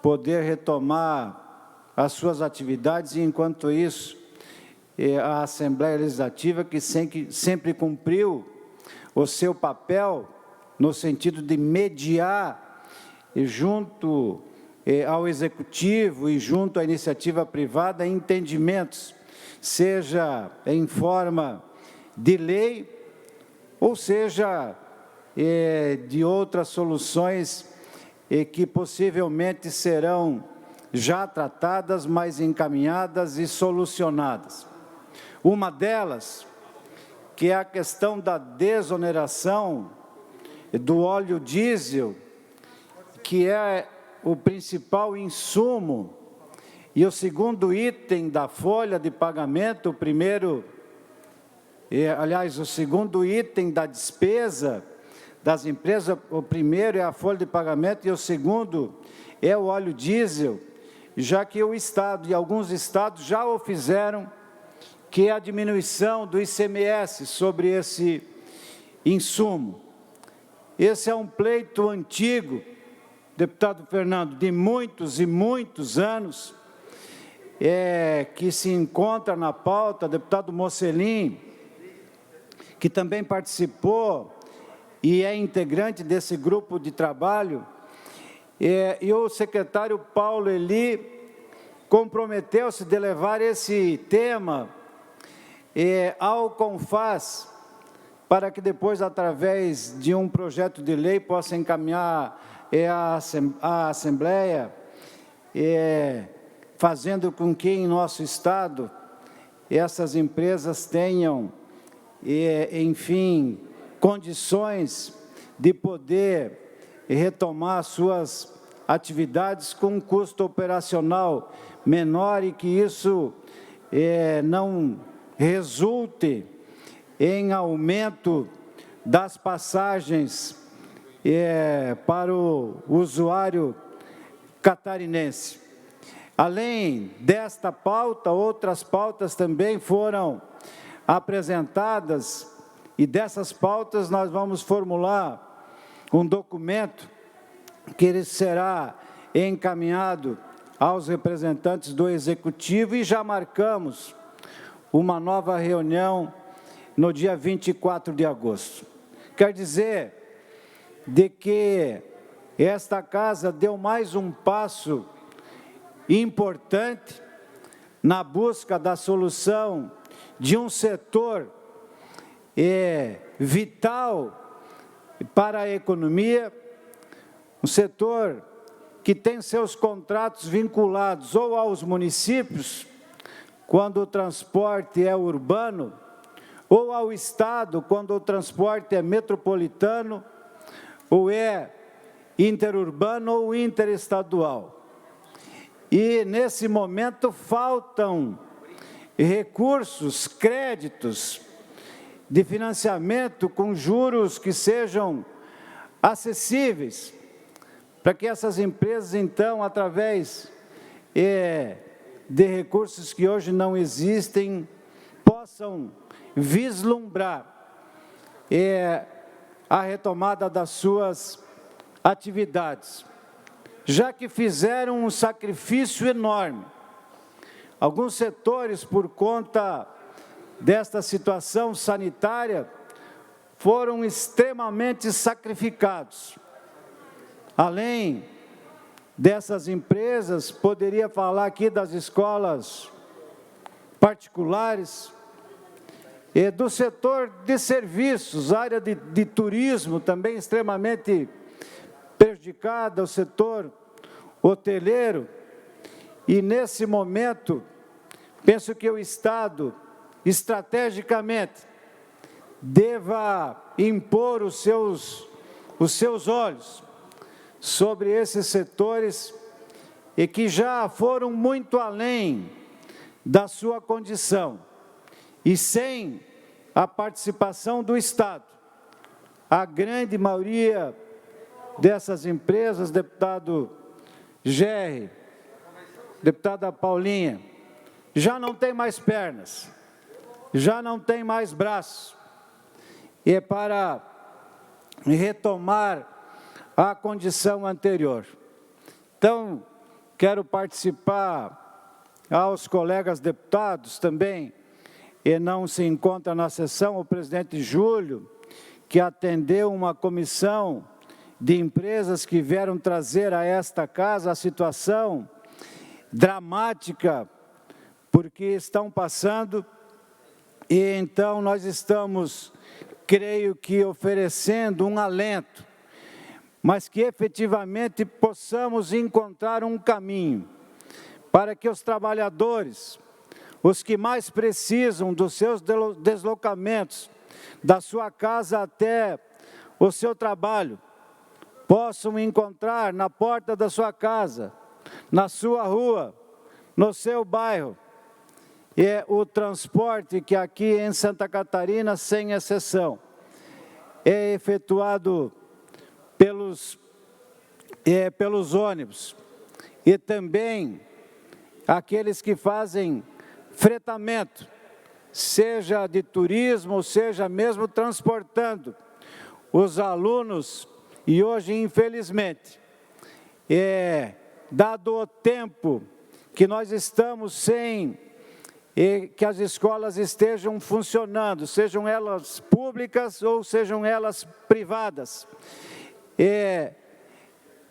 Speaker 9: poder retomar as suas atividades, e, enquanto isso, a Assembleia Legislativa, que sempre cumpriu o seu papel, no sentido de mediar junto ao Executivo e junto à iniciativa privada entendimentos, seja em forma de lei, ou seja, de outras soluções que possivelmente serão já tratadas, mas encaminhadas e solucionadas. Uma delas, que é a questão da desoneração do óleo diesel, que é o principal insumo, e o segundo item da folha de pagamento, o primeiro, aliás, o segundo item da despesa das empresas, o primeiro é a folha de pagamento e o segundo é o óleo diesel, já que o Estado e alguns estados já o fizeram, que é a diminuição do ICMS sobre esse insumo. Esse é um pleito antigo, deputado Fernando, de muitos e muitos anos, que se encontra na pauta, deputado Mocelin, que também participou e é integrante desse grupo de trabalho, e o secretário Paulo Eli comprometeu-se de levar esse tema ao CONFAS, para que depois, através de um projeto de lei, possa encaminhar à Assembleia, fazendo com que em nosso Estado essas empresas tenham, enfim, condições de poder retomar suas atividades com um custo operacional menor e que isso não resulte em aumento das passagens para o usuário catarinense. Além desta pauta, outras pautas também foram apresentadas e dessas pautas nós vamos formular um documento que ele será encaminhado aos representantes do Executivo e já marcamos uma nova reunião no dia 24 de agosto. Quer dizer, de que esta casa deu mais um passo importante na busca da solução de um setor vital para a economia, um setor que tem seus contratos vinculados ou aos municípios, quando o transporte é urbano, ou ao Estado, quando o transporte é metropolitano, ou é interurbano ou interestadual. E, nesse momento, faltam recursos, créditos de financiamento com juros que sejam acessíveis, para que essas empresas, então, através de recursos que hoje não existem, possam vislumbrar a retomada das suas atividades, já que fizeram um sacrifício enorme. Alguns setores, por conta desta situação sanitária, foram extremamente sacrificados. Além dessas empresas, poderia falar aqui das escolas particulares, e do setor de serviços, área de turismo também extremamente prejudicada, o setor hoteleiro. E, nesse momento, penso que o Estado, estrategicamente, deva impor os seus olhos sobre esses setores e que já foram muito além da sua condição. E sem a participação do Estado, a grande maioria dessas empresas, deputado Gerri, deputada Paulinha, já não tem mais pernas, já não tem mais braços, e é para retomar a condição anterior. Então, quero participar aos colegas deputados também, e não se encontra na sessão o presidente Júlio, que atendeu uma comissão de empresas que vieram trazer a esta casa a situação dramática, porque estão passando, e então nós estamos, creio que, oferecendo um alento, mas que efetivamente possamos encontrar um caminho para que os trabalhadores, os que mais precisam dos seus deslocamentos, da sua casa até o seu trabalho, possam encontrar na porta da sua casa, na sua rua, no seu bairro, o transporte que aqui em Santa Catarina, sem exceção, é efetuado pelos ônibus, e também aqueles que fazem fretamento, seja de turismo, seja mesmo transportando os alunos. E hoje, infelizmente, dado o tempo que nós estamos sem que as escolas estejam funcionando, sejam elas públicas ou sejam elas privadas,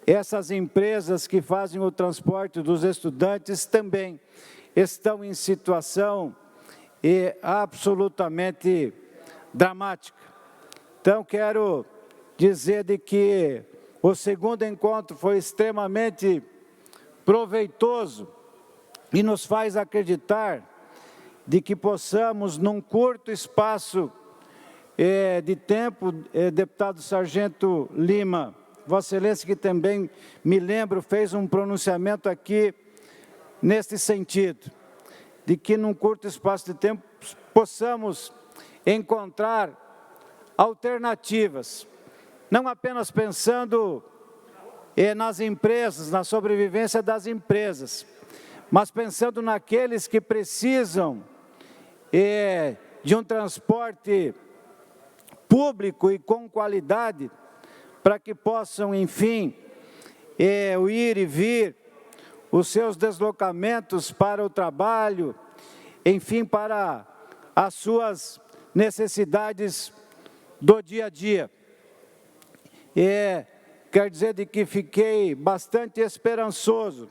Speaker 9: essas empresas que fazem o transporte dos estudantes também estão em situação e absolutamente dramática. Então, quero dizer de que o segundo encontro foi extremamente proveitoso e nos faz acreditar de que possamos, num curto espaço de tempo, deputado Sargento Lima, Vossa Excelência, que também, me lembro, fez um pronunciamento aqui neste sentido, de que num curto espaço de tempo possamos encontrar alternativas, não apenas pensando nas empresas, na sobrevivência das empresas, mas pensando naqueles que precisam de um transporte público e com qualidade, para que possam, enfim, ir e vir, os seus deslocamentos para o trabalho, enfim, para as suas necessidades do dia a dia. Quer dizer de que fiquei bastante esperançoso,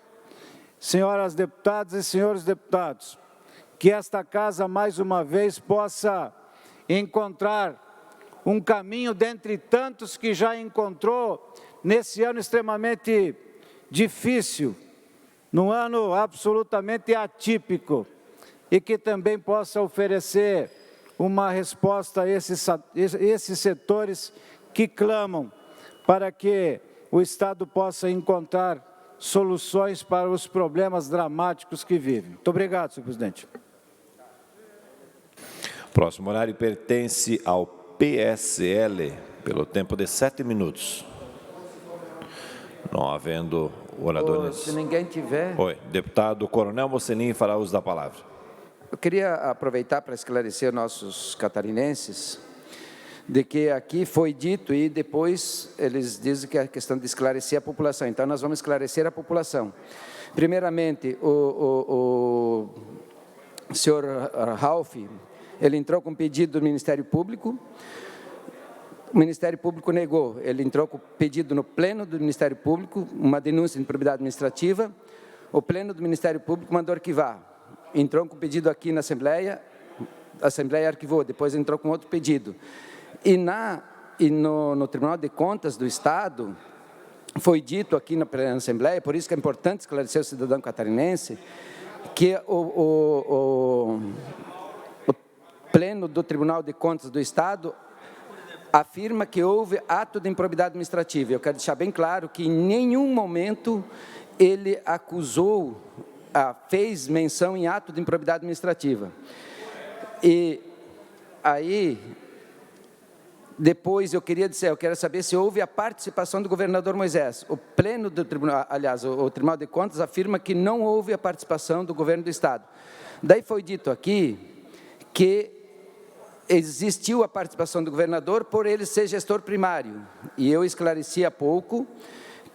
Speaker 9: senhoras deputadas e senhores deputados, que esta casa, mais uma vez, possa encontrar um caminho dentre tantos que já encontrou nesse ano extremamente difícil, num ano absolutamente atípico, e que também possa oferecer uma resposta a esses setores que clamam para que o Estado possa encontrar soluções para os problemas dramáticos que vivem. Muito obrigado, senhor presidente.
Speaker 1: Próximo horário pertence ao PSL, pelo tempo de 7 minutos. Não havendo oradores.
Speaker 3: Se ninguém tiver...
Speaker 1: Oi, deputado Coronel Moceniin fará uso da palavra.
Speaker 3: Eu queria aproveitar para esclarecer nossos catarinenses de que aqui foi dito e depois eles dizem que é a questão de esclarecer a população. Então, nós vamos esclarecer a população. Primeiramente, o senhor Ralph, ele entrou com pedido do Ministério Público, o Ministério Público negou, ele entrou com pedido no pleno do Ministério Público, uma denúncia de improbidade administrativa, o pleno do Ministério Público mandou arquivar, entrou com pedido aqui na Assembleia, a Assembleia arquivou, depois entrou com outro pedido. E no Tribunal de Contas do Estado, foi dito aqui na Assembleia, por isso que é importante esclarecer o cidadão catarinense, que o pleno do Tribunal de Contas do Estado afirma que houve ato de improbidade administrativa. Eu quero deixar bem claro que em nenhum momento ele acusou, fez menção em ato de improbidade administrativa. E aí, depois eu quero saber se houve a participação do governador Moisés. O pleno do Tribunal, aliás, o Tribunal de Contas afirma que não houve a participação do governo do Estado. Daí foi dito aqui que existiu a participação do governador por ele ser gestor primário. E eu esclareci há pouco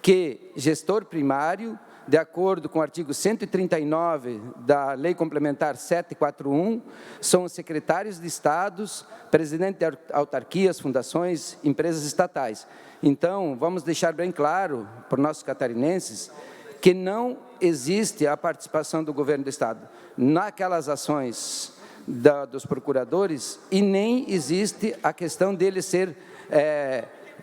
Speaker 3: que gestor primário, de acordo com o artigo 139 da Lei Complementar 741, são os secretários de estados, presidente de autarquias, fundações, empresas estatais. Então, vamos deixar bem claro para os nossos catarinenses que não existe a participação do governo do estado naquelas ações dos procuradores e nem existe a questão dele ser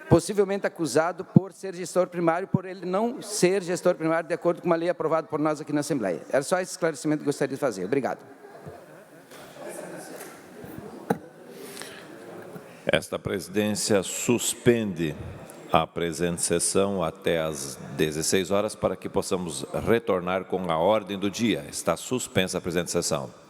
Speaker 3: possivelmente acusado por ser gestor primário, por ele não ser gestor primário de acordo com uma lei aprovada por nós aqui na Assembleia. Era só esse esclarecimento que eu gostaria de fazer. Obrigado.
Speaker 1: Esta presidência suspende a presente sessão até às 16 horas para que possamos retornar com a ordem do dia. Está suspensa a presente sessão.